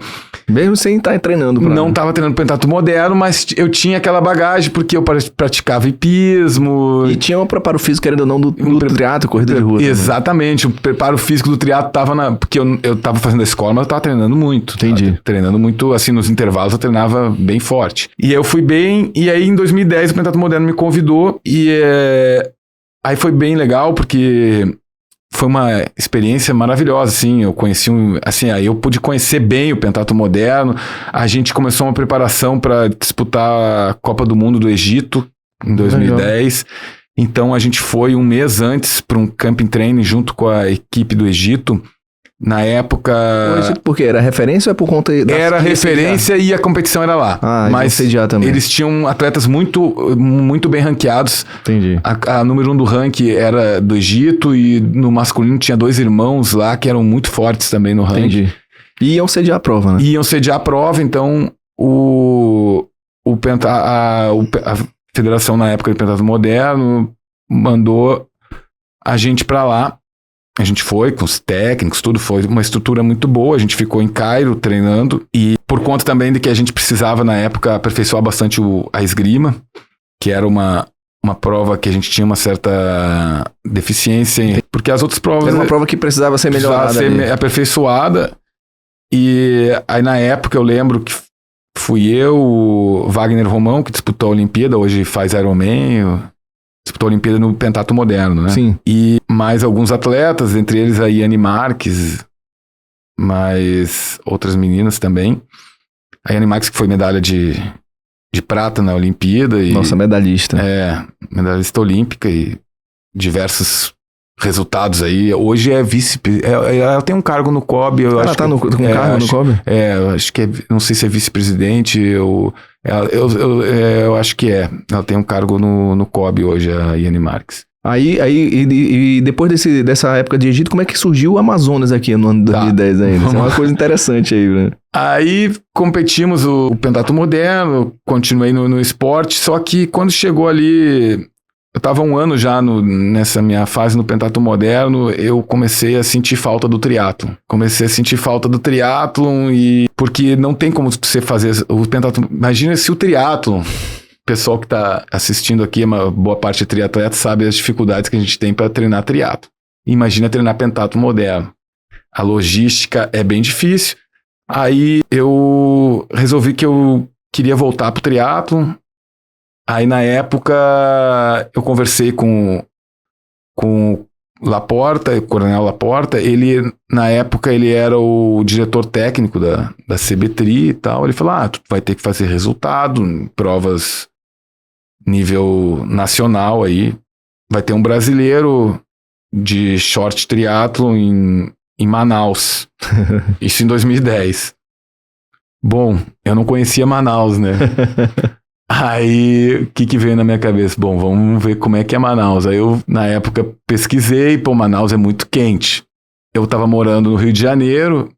Mesmo sem estar treinando? Não estava treinando pentatlo moderno, mas eu tinha aquela bagagem, porque eu praticava hipismo. E tinha um preparo físico, querendo ou não, do triatlo, corrida de rua. Exatamente, o preparo físico do triatlo estava porque eu estava fazendo a escola, mas eu estava treinando muito. Entendi. Treinando muito, assim, nos intervalos eu treinava bem forte. E eu fui bem, e aí em 2010 o pentatlo moderno me convidou, e aí foi bem legal, porque foi uma experiência maravilhosa, assim, eu conheci aí eu pude conhecer bem o pentatlo moderno, a gente começou uma preparação para disputar a Copa do Mundo do Egito em 2010, então a gente foi um mês antes para um camping training junto com a equipe do Egito. Na época... Por quê? Era referência ou é por conta... Era referência e a competição era lá. Mas também. Eles tinham atletas muito, muito bem ranqueados. Entendi. A número 1 do ranking era do Egito, e no masculino tinha 2 irmãos lá que eram muito fortes também no ranking. Entendi. E iam sediar a prova, né? Iam sediar a prova, então a federação na época de pentatlo moderno mandou a gente pra lá. A gente foi com os técnicos, tudo, foi uma estrutura muito boa. A gente ficou em Cairo treinando, e por conta também de que a gente precisava na época aperfeiçoar bastante a esgrima, que era uma prova que a gente tinha uma certa deficiência, porque as outras provas... Era uma prova que precisava ser melhorada. Precisava ser aperfeiçoada. E aí na época eu lembro que fui eu, o Wagner Romão, que disputou a Olimpíada, hoje faz Ironman, disputou a Olimpíada no pentatlo moderno, né? Sim. E mais alguns atletas, entre eles a Yane Marques, mais outras meninas também. A Yane Marques, que foi medalha de prata na Olimpíada. Nossa, medalhista. Medalhista olímpica, e diversos resultados aí. Hoje é ela tem um cargo no COB. Ela tá com cargo no COB? Eu acho que não sei se é vice-presidente, eu acho que é. Ela tem um cargo no COB hoje, a Yane Marques. E depois dessa época de Egito, como é que surgiu o Amazonas aqui no ano de 2010 ainda? Isso é uma coisa interessante aí, né? Aí competimos o pentatlo moderno, continuei no esporte, só que quando chegou ali... Eu estava 1 ano já nessa minha fase no pentatlo moderno, eu comecei a sentir falta do triatlon. E porque não tem como você fazer o pentatlo. Imagina se o triatlon, o pessoal que está assistindo aqui, uma boa parte de triatleta, sabe as dificuldades que a gente tem para treinar triatlon. Imagina treinar pentatlo moderno. A logística é bem difícil. Aí eu resolvi que eu queria voltar pro triatlon. Aí, na época, eu conversei com o Laporta, o Coronel Laporta. Na época, ele era o diretor técnico da CBTRI e tal. Ele falou, tu vai ter que fazer resultado em provas nível nacional aí. Vai ter um brasileiro de short triatlo em Manaus. Isso em 2010. Bom, eu não conhecia Manaus, né? Aí, o que veio na minha cabeça? Bom, vamos ver como é que é Manaus. Aí eu, na época, pesquisei, Manaus é muito quente. Eu tava morando no Rio de Janeiro,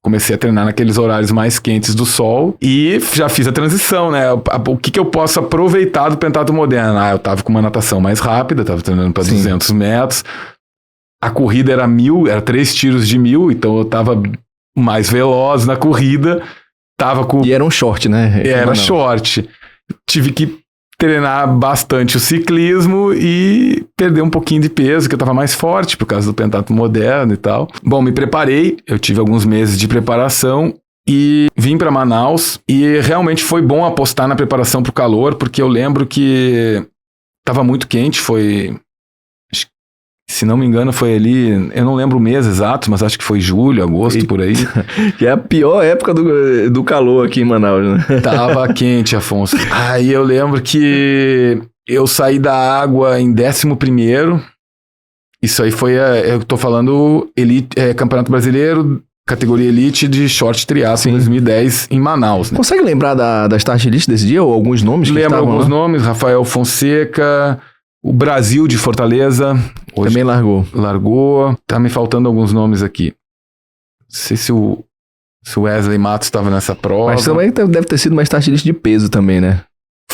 comecei a treinar naqueles horários mais quentes do sol, e já fiz a transição, né? O que eu posso aproveitar do pentatlo moderno? Eu tava com uma natação mais rápida, tava treinando para 200 metros. A corrida era 1.000, era 3 tiros de 1.000, então eu tava mais veloz na corrida. E era um short, né? Era short. Tive que treinar bastante o ciclismo e perder um pouquinho de peso, que eu estava mais forte por causa do pentatlo moderno e tal. Bom, me preparei, eu tive alguns meses de preparação e vim para Manaus, e realmente foi bom apostar na preparação para o calor, porque eu lembro que estava muito quente, se não me engano, foi ali, eu não lembro o mês exato, mas acho que foi julho, agosto, por aí. Que é a pior época do calor aqui em Manaus, né? Tava quente, Afonso. Aí eu lembro que eu saí da água em 11º. Isso aí foi, eu tô falando, Campeonato Brasileiro, categoria Elite de Short Triathlon 2010 em Manaus. Né? Consegue lembrar da start list desse dia, ou alguns nomes? Lembro alguns nomes, Rafael Fonseca... O Brasil de Fortaleza. Hoje também largou. Tá me faltando alguns nomes aqui. Não sei se o Wesley Matos estava nessa prova. Mas também deve ter sido uma start list de peso também, né?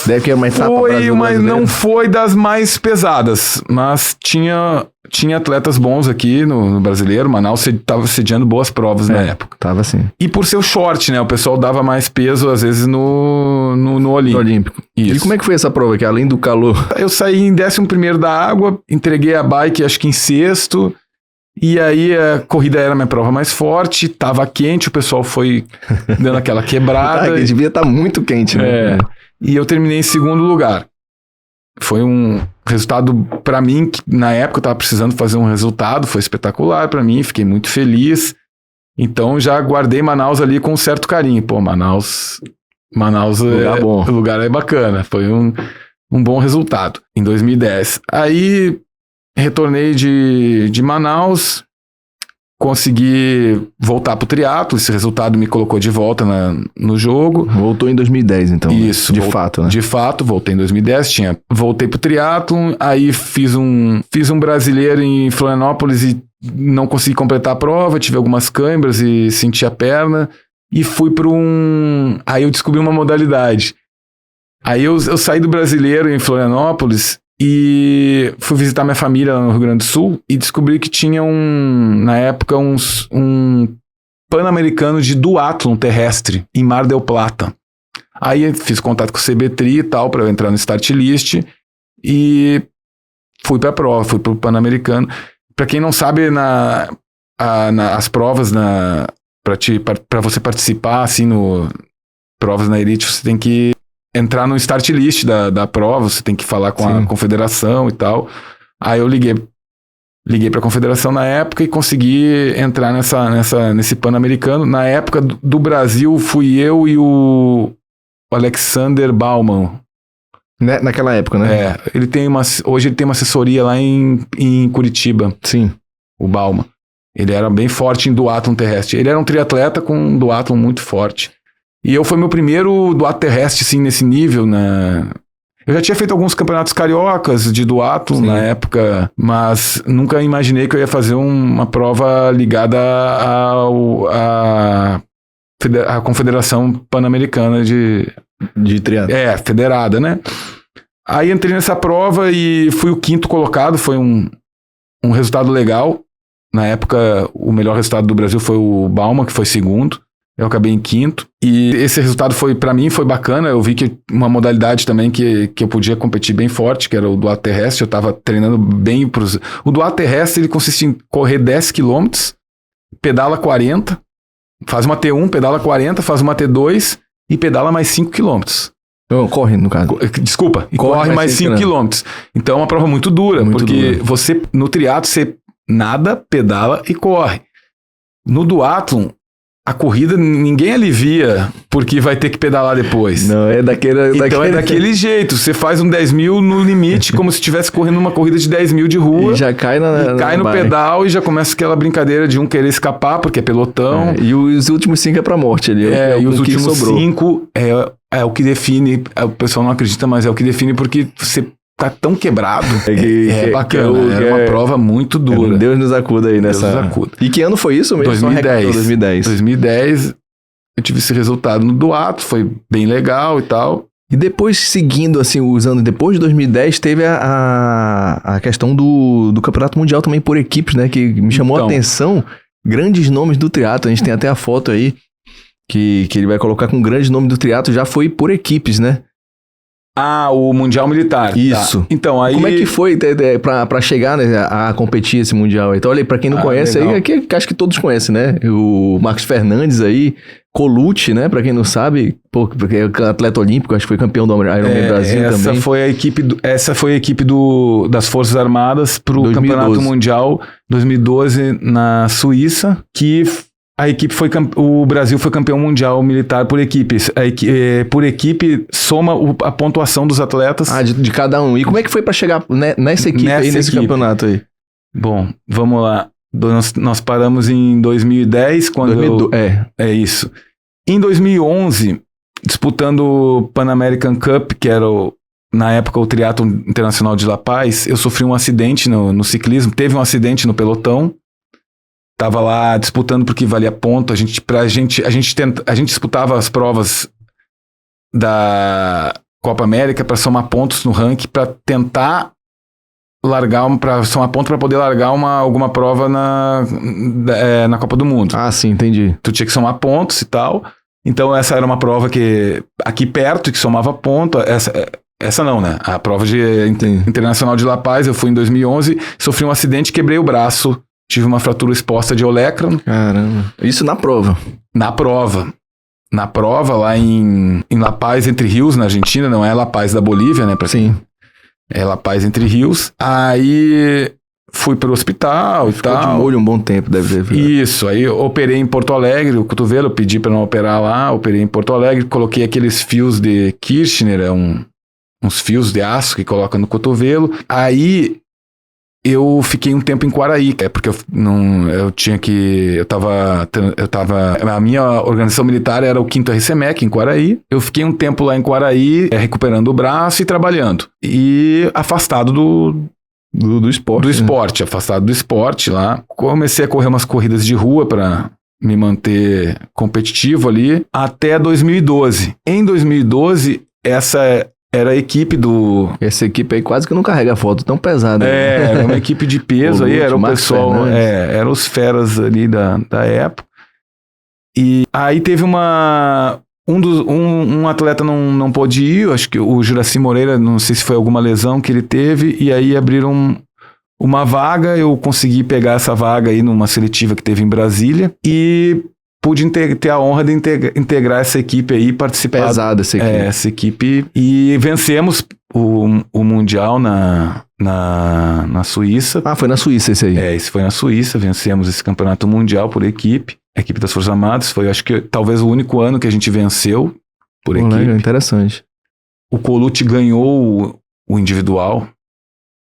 Deve que é uma etapa Foi, mas brasileira. não foi das mais pesadas, mas tinha atletas bons aqui no brasileiro. Manaus estava sediando boas provas na época. Tava assim. E por ser o short, né? O pessoal dava mais peso, às vezes, no Olímpico. Olímpico. Isso. E como é que foi essa prova aqui, além do calor? Eu saí em 11º da água, entreguei a bike, acho que em 6º. E aí a corrida era a minha prova mais forte, tava quente, o pessoal foi dando aquela quebrada. Que devia estar muito quente, né? E eu terminei em 2º lugar. Foi um resultado pra mim, que na época eu tava precisando fazer um resultado, foi espetacular pra mim, fiquei muito feliz. Então já guardei Manaus ali com um certo carinho. Pô, Manaus Lugar bom. O lugar é bacana, foi um bom resultado em 2010. Aí retornei de Manaus, consegui voltar pro triatlo, esse resultado me colocou de volta no jogo. Voltou em 2010, então. Isso. De fato, né? De fato, voltei em 2010, voltei pro triatlo, aí fiz um brasileiro em Florianópolis e não consegui completar a prova, tive algumas câimbras e senti a perna, e fui aí eu descobri uma modalidade. Aí eu saí do brasileiro em Florianópolis e fui visitar minha família lá no Rio Grande do Sul e descobri que tinha na época, um Pan-Americano de duatlon terrestre em Mar del Plata. Aí fiz contato com o CBTRI e tal, para eu entrar no start list e fui pra prova, fui pro Pan-Americano. Para quem não sabe, as provas, para você participar, assim, provas na Elite, você tem que entrar no start list da prova, você tem que falar com a confederação e tal. Aí eu liguei pra confederação na época e consegui entrar nesse Pan-Americano. Na época do Brasil, fui eu e o Alexander Bauman. Naquela época, né? Hoje ele tem uma assessoria lá em Curitiba. Sim. O Bauman. Ele era bem forte em duatlon terrestre. Ele era um triatleta com um duatlon muito forte. E foi meu primeiro duatlon terrestre, assim, nesse nível, né? Eu já tinha feito alguns campeonatos cariocas de duatlon na época, mas nunca imaginei que eu ia fazer uma prova ligada à Confederação Pan-Americana de triatlo. Federada, né? Aí entrei nessa prova e fui o 5º colocado, foi um resultado legal. Na época, o melhor resultado do Brasil foi o Bauman, que foi 2º. Eu acabei em 5º. E esse resultado pra mim foi bacana. Eu vi que uma modalidade também que eu podia competir bem forte, que era o duatlon terrestre. Eu tava treinando bem O duatlon terrestre, ele consiste em correr 10 km, pedala 40, faz uma T1, pedala 40, faz uma T2 e pedala mais 5 km. Não, corre, no caso. Desculpa, e corre mais 5 km. Então é uma prova muito dura, porque você, no triatlo, você nada, pedala e corre. No duatlon, a corrida ninguém alivia porque vai ter que pedalar depois. Não, é daquele... Então é daquele jeito. Você faz um 10 mil no limite, como se estivesse correndo uma corrida de 10 mil de rua. E já cai no pedal e já começa aquela brincadeira de um querer escapar porque é pelotão. E os últimos 5 é pra morte ali. E os últimos 5 é o que define. O pessoal não acredita, mas é o que define porque você tá tão quebrado. É bacana. Era uma prova muito dura. Deus nos acuda aí nessa. Deus nos acuda. E que ano foi isso mesmo? 2010. 2010. Eu tive esse resultado no duatlon, foi bem legal e tal. E depois, seguindo assim, os anos depois de 2010, teve a questão do Campeonato Mundial também por equipes, né? Que me chamou a atenção. Grandes nomes do triatlo. A gente tem até a foto aí que ele vai colocar com grandes nomes do triatlo. Já foi por equipes, né? O Mundial Militar. Isso. Tá. Então, aí... Como é que foi pra chegar, né, a competir esse Mundial? Então, olha aí, pra quem não conhece legal. aí, aqui, acho que todos conhecem, né? O Marcos Fernandes aí, Colucci, né? Pra quem não sabe, porque é atleta olímpico, acho que foi campeão do Ironman Brasil essa também. Essa foi a equipe das Forças Armadas pro 2012. Campeonato Mundial 2012 na Suíça, que... A equipe o Brasil foi campeão mundial militar por equipes. Por equipe, soma a pontuação dos atletas. De cada um. E como é que foi pra chegar nessa equipe nesse campeonato aí? Bom, vamos lá. Nós paramos em 2010, quando É isso. Em 2011, disputando o Pan American Cup, que era na época o Triatlo Internacional de La Paz, eu sofri um acidente no ciclismo. Teve um acidente no pelotão. Tava lá disputando porque valia ponto. A gente disputava as provas Copa América para somar pontos no ranking, para tentar para somar pontos para poder largar alguma prova na Copa do Mundo. Ah, sim, entendi. Tu tinha que somar pontos e tal. Então essa era uma prova que aqui perto que somava ponto. Essa não, né? A prova internacional de La Paz, eu fui em 2011, sofri um acidente, quebrei o braço, tive uma fratura exposta de olecranon. Caramba. Isso na prova? Na prova, lá em La Paz, Entre Rios, na Argentina, não é La Paz da Bolívia, né? Sim. É La Paz, Entre Rios. Aí fui pro hospital e tal. Ficou de molho um bom tempo, deve ter. Isso, aí eu operei em Porto Alegre, o cotovelo, pedi para não operar lá, operei em Porto Alegre, coloquei aqueles fios de Kirchner, uns fios de aço que coloca no cotovelo. Aí eu fiquei um tempo em Quaraí, porque a minha organização militar era o 5º RCMEC em Quaraí. Eu fiquei um tempo lá em Quaraí, recuperando o braço e trabalhando. E afastado do esporte. Do esporte, afastado do esporte lá. Comecei a correr umas corridas de rua para me manter competitivo ali, até 2012. Em 2012, essa era a equipe Essa equipe aí quase que não carrega foto tão pesada. Era uma equipe de peso aí, era o pessoal, eram os feras ali da época. E aí teve um atleta não pôde ir, acho que o Juraci Moreira, não sei se foi alguma lesão que ele teve, e aí abriram uma vaga, eu consegui pegar essa vaga aí numa seletiva que teve em Brasília, e pude ter a honra de integrar essa equipe aí, participar. Pesada essa equipe. Essa equipe. E vencemos o Mundial na Suíça. Ah, foi na Suíça esse aí. Esse foi na Suíça. Vencemos esse campeonato mundial por equipe. A equipe das Forças Armadas. Foi, acho que, talvez o único ano que a gente venceu por equipe. Legal, interessante. O Colucci ganhou o individual.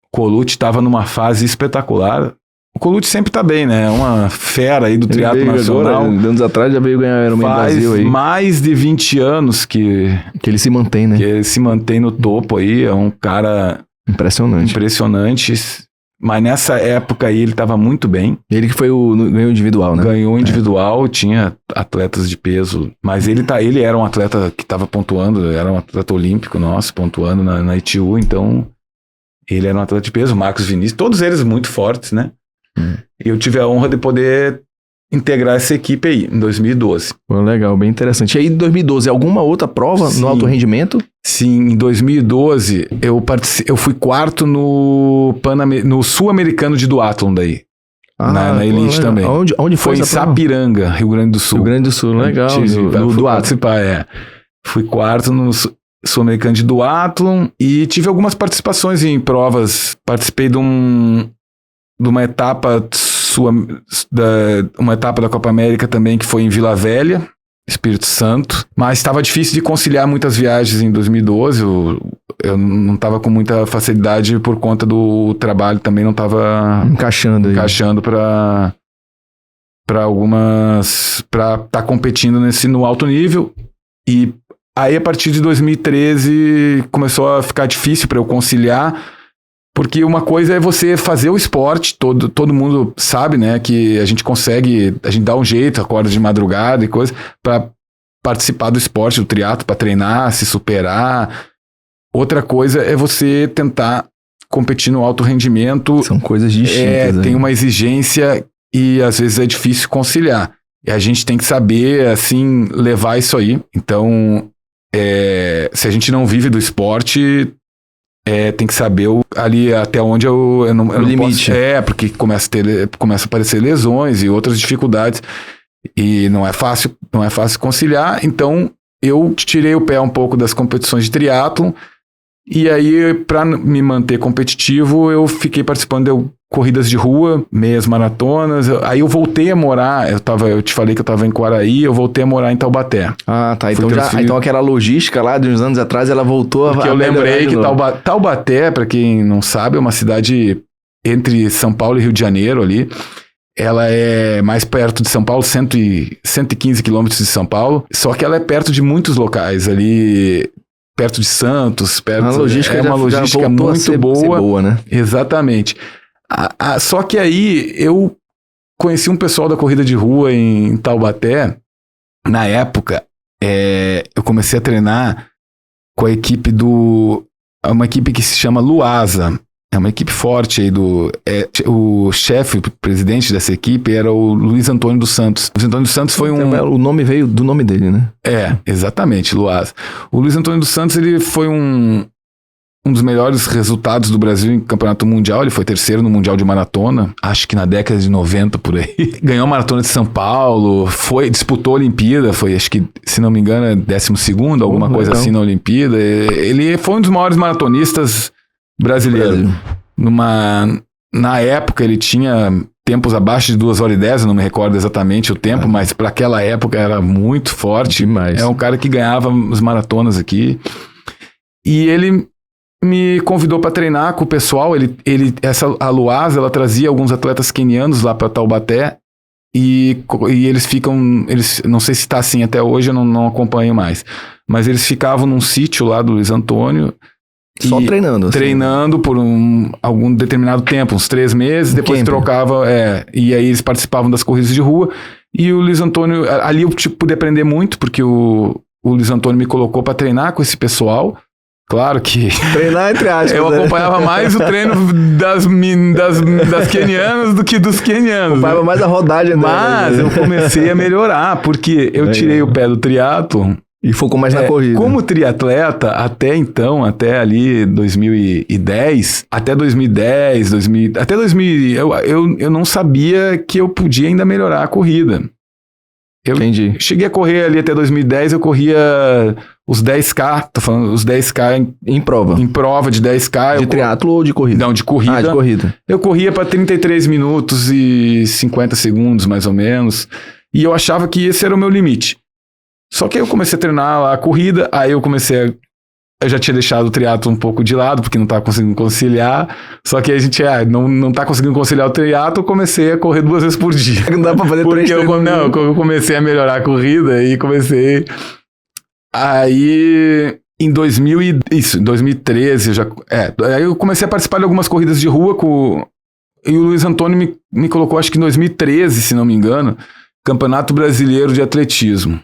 O Colucci estava numa fase espetacular. O Colucci sempre tá bem, né? É uma fera aí do triatlo nacional. Agora, anos atrás já veio ganhar Ironman Brasil aí. Faz mais de 20 anos que ele se mantém, né? Que ele se mantém no topo aí. É um cara... Impressionante. Mas nessa época aí ele tava muito bem. Ele que ganhou individual, né? Ganhou individual, tinha atletas de peso. Mas ele era um atleta que tava pontuando, era um atleta olímpico nosso, pontuando na ITU. Então, ele era um atleta de peso. Marcos Vinícius, todos eles muito fortes, né? E eu tive a honra de poder integrar essa equipe aí, em 2012. Pô, legal, bem interessante. E aí, em 2012, alguma outra prova no alto rendimento? Sim, em 2012, eu fui quarto no Sul-Americano de Duatlon daí. Na Elite também. Onde foi em Sapiranga, Rio Grande do Sul. Rio Grande do Sul, legal. Fui participar, Fui quarto no Sul-Americano de Duatlon e tive algumas participações em provas. Participei de uma etapa uma etapa da Copa América também, que foi em Vila Velha, Espírito Santo, mas estava difícil de conciliar muitas viagens em 2012, eu não estava com muita facilidade por conta do trabalho, também não estava encaixando para estar competindo no alto nível. E aí a partir de 2013 começou a ficar difícil para eu conciliar. Porque uma coisa é você fazer o esporte, todo mundo sabe, né, que a gente dá um jeito, acorda de madrugada e coisa, para participar do esporte, do triatlo, para treinar, se superar. Outra coisa é você tentar competir no alto rendimento. São coisas distintas. Tem uma exigência e às vezes é difícil conciliar. E a gente tem que saber, assim, levar isso aí. Então, se a gente não vive do esporte... tem que saber ali até onde eu não limite. Posso, porque começa a aparecer lesões e outras dificuldades e não é fácil conciliar. Então eu tirei o pé um pouco das competições de triatlon e aí, para me manter competitivo, eu fiquei participando de corridas de rua, meias maratonas. Aí eu voltei a morar, eu te falei que eu estava em Quaraí, eu voltei a morar em Taubaté. Ah, tá. Então aquela logística lá de uns anos atrás, ela voltou Porque eu lembrei que Taubaté, para quem não sabe, é uma cidade entre São Paulo e Rio de Janeiro ali. Ela é mais perto de São Paulo, 115 quilômetros de São Paulo, só que ela é perto de muitos locais ali... perto de Santos, é uma logística muito boa, né? Exatamente. Só que aí eu conheci um pessoal da corrida de rua em Taubaté. Na época, eu comecei a treinar com a equipe uma equipe que se chama Luasa. É uma equipe forte aí o chefe, o presidente dessa equipe era o Luiz Antônio dos Santos. O Luiz Antônio dos Santos foi O nome veio do nome dele, né? Exatamente, Luasa. O Luiz Antônio dos Santos, ele foi um dos melhores resultados do Brasil em campeonato mundial. Ele foi terceiro no Mundial de Maratona, acho que na década de 90, por aí. Ganhou a Maratona de São Paulo, disputou a Olimpíada, foi, acho que, se não me engano, é 12º, alguma coisa assim na Olimpíada. Ele foi um dos maiores maratonistas brasileiros. Na época, ele tinha tempos abaixo de 2h10, eu não me recordo exatamente o tempo, mas para aquela época era muito forte. Demais. É um cara que ganhava as maratonas aqui. E ele me convidou para treinar com o pessoal. A Luasa, ela trazia alguns atletas quenianos lá para Taubaté e eles não sei se está assim até hoje, eu não acompanho mais, mas eles ficavam num sítio lá do Luiz Antônio. Só treinando. Assim. Treinando por algum determinado tempo, uns 3 meses, depois trocava, e aí eles participavam das corridas de rua. E o Luiz Antônio, ali eu pude aprender muito, porque o Luiz Antônio me colocou para treinar com esse pessoal. Claro que... Treinar entre aspas. Eu acompanhava mais o treino das quenianas do que dos quenianos. Acompanhava mais a rodagem dela. Mas eu comecei a melhorar, porque eu tirei o pé do triatlo. E focou mais na corrida. Como triatleta, até ali 2010, até 2010, até 2000, eu não sabia que eu podia ainda melhorar a corrida. Entendi. Cheguei a correr ali até 2010, eu corria os 10K, tô falando os 10K em prova. Em prova de 10K. De triatlo ou de corrida? Não, de corrida. Ah, de corrida. Eu corria para 33 minutos e 50 segundos, mais ou menos. E eu achava que esse era o meu limite. Só que aí eu comecei a treinar lá a corrida, aí eu já tinha deixado o triatlo um pouco de lado, porque não estava conseguindo conciliar, só que a gente não tá conseguindo conciliar o triatlo, eu comecei a correr 2 vezes por dia. Não dá pra fazer 3 eu comecei a melhorar a corrida e comecei... Aí, em 2013, aí eu comecei a participar de algumas corridas de rua e o Luiz Antônio me colocou, acho que em 2013, se não me engano, Campeonato Brasileiro de Atletismo.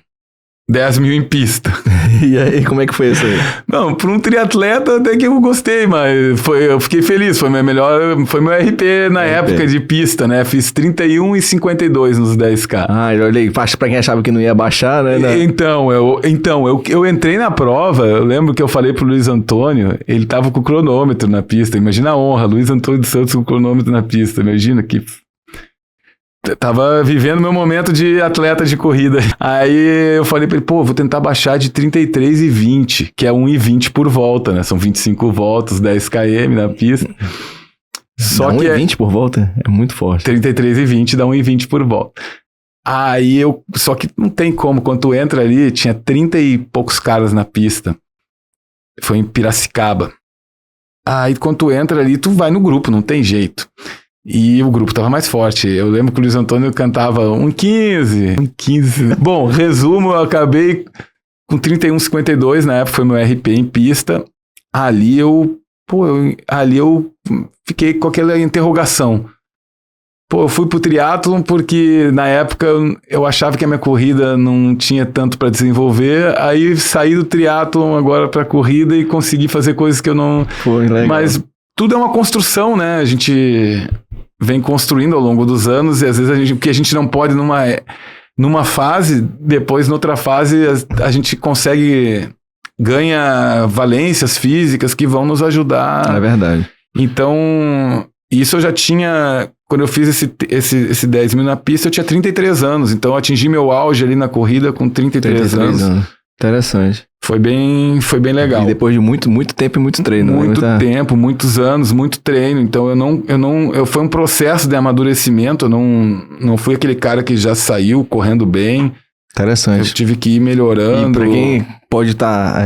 10 mil em pista. E aí, como é que foi isso aí? Não, para um triatleta até que eu gostei, mas eu fiquei feliz. Foi meu RP na época de pista, né? Fiz 31 e 52 nos 10K. Ah, eu olhei, faixa pra quem achava que não ia baixar, né? Então, eu entrei na prova, eu lembro que eu falei pro Luiz Antônio, ele tava com o cronômetro na pista. Imagina a honra, Luiz Antônio dos Santos com o cronômetro na pista. Imagina que... Tava vivendo meu momento de atleta de corrida. Aí eu falei pra ele, vou tentar baixar de 33 e 20, que é 1,20 por volta, né? São 25 voltas, 10 km na pista. Só que 1,20 por volta é muito forte. 33 e 20 dá 1,20 por volta. Aí só que não tem como, quando tu entra ali, tinha 30 e poucos caras na pista. Foi em Piracicaba. Aí quando tu entra ali, tu vai no grupo, não tem jeito. E o grupo tava mais forte. Eu lembro que o Luiz Antônio cantava 1,15. Bom, resumo, eu acabei com 31,52, na época foi meu RP em pista. Ali eu fiquei com aquela interrogação. Eu fui pro triatlon porque na época eu achava que a minha corrida não tinha tanto para desenvolver. Aí saí do triatlon agora pra corrida e consegui fazer coisas que eu não... Foi legal. Mas tudo é uma construção, né? A gente vem construindo ao longo dos anos e às vezes o que a gente não pode numa fase, depois noutra fase a gente consegue, ganha valências físicas que vão nos ajudar. É verdade. Então, isso eu já tinha, quando eu fiz esse 10 mil na pista, eu tinha 33 anos, então eu atingi meu auge ali na corrida com 33 anos. Interessante. Foi bem legal. E depois de muito tempo e muito treino. Muito tempo, muitos anos, muito treino. Então foi um processo de amadurecimento. Eu não fui aquele cara que já saiu correndo bem. Interessante. Eu tive que ir melhorando. E pra quem pode estar...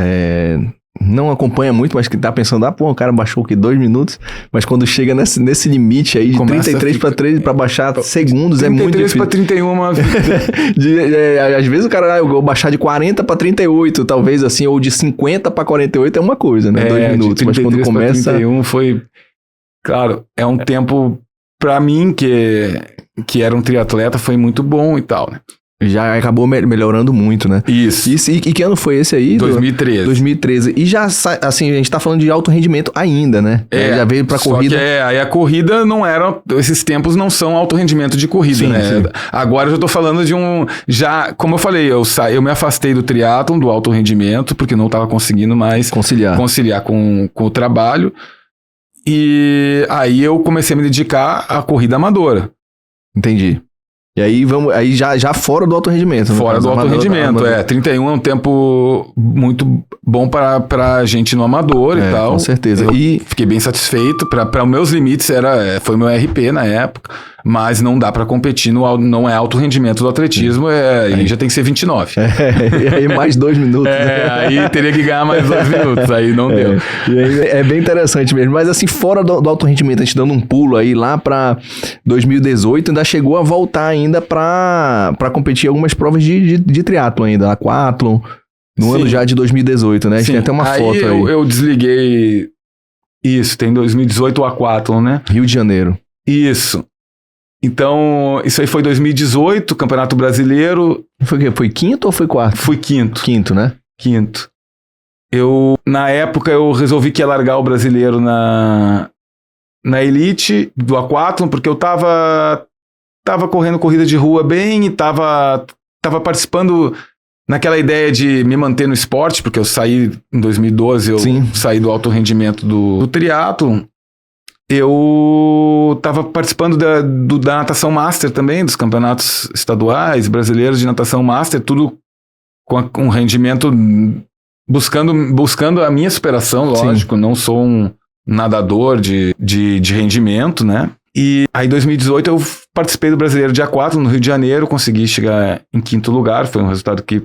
não acompanha muito, mas que tá pensando, o cara baixou aqui 2 minutos, mas quando chega nesse limite aí de começa 33 para 3 para baixar segundos é muito difícil. 33 para 31. Às vezes o cara eu baixar de 40 para 38, talvez assim, ou de 50 para 48 é uma coisa, né? 2 minutos, mas quando começa 31 foi, claro, é um tempo para mim que era um triatleta, foi muito bom e tal, né? Já acabou melhorando muito, né? Isso. E que ano foi esse aí? 2013. 2013. E já, assim, a gente tá falando de alto rendimento ainda, né? Já veio pra corrida. Só que aí a corrida não era... Esses tempos não são alto rendimento de corrida, Sim, né? sim. Agora eu já tô falando de um... Já, como eu falei, eu me afastei do triatlon, do alto rendimento, porque não tava conseguindo mais conciliar com o trabalho. E aí eu comecei a me dedicar à corrida amadora. Entendi. E aí aí já fora do alto rendimento. Fora do alto rendimento, 31 é um tempo muito bom pra gente no amador e tal. Com certeza. E fiquei bem satisfeito. Para os meus limites, foi meu RP na época. Mas não dá pra competir, não é alto rendimento do atletismo, aí já tem que ser 29. E aí mais 2 minutos. Aí teria que ganhar mais 2 minutos, aí não deu. E aí é bem interessante mesmo. Mas assim, fora do alto rendimento, a gente dando um pulo aí lá pra 2018, ainda chegou a voltar ainda pra competir algumas provas de triatlon ainda, aquatlon, no ano já de 2018, né? A gente tem até uma foto aí. Eu desliguei, isso, tem 2018 o aquatlon, né? Rio de Janeiro. Isso. Então, isso aí foi 2018, Campeonato Brasileiro. Foi o quê? Foi quinto ou foi quarto? Fui quinto. Quinto, né? Quinto. Na época, eu resolvi que ia largar o brasileiro na elite do aquatlon, porque eu tava correndo corrida de rua bem e tava participando naquela ideia de me manter no esporte, porque eu saí em 2012, saí do alto rendimento do triatlon. Eu estava participando da natação master também, dos campeonatos estaduais brasileiros de natação master, tudo com um rendimento, buscando a minha superação, lógico, não sou um nadador de rendimento, né? E aí em 2018 eu participei do Brasileiro de aquatlon no Rio de Janeiro, consegui chegar em quinto lugar, foi um resultado que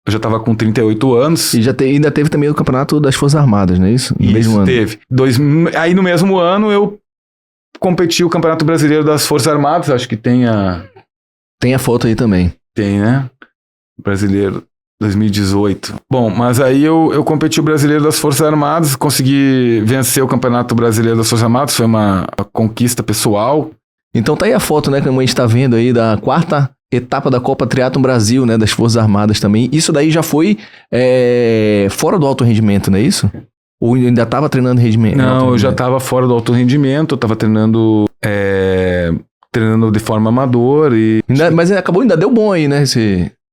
eu já estava com 38 anos. E ainda teve também o campeonato das Forças Armadas, não é isso? No mesmo ano. Teve. Aí no mesmo ano eu competi o Campeonato Brasileiro das Forças Armadas, acho que tem a... Tem a foto aí também. Tem, né? Brasileiro 2018. Bom, mas aí eu competi o Brasileiro das Forças Armadas, consegui vencer o Campeonato Brasileiro das Forças Armadas, foi uma conquista pessoal. Então tá aí a foto, né, que a gente tá vendo aí da quarta etapa da Copa Triatlon Brasil, né, das Forças Armadas também. Isso daí já foi fora do alto rendimento, não é isso? Ou ainda estava treinando rendimento? Não, eu já estava fora do alto rendimento, eu estava treinando de forma amador. Mas ainda deu bom aí, né?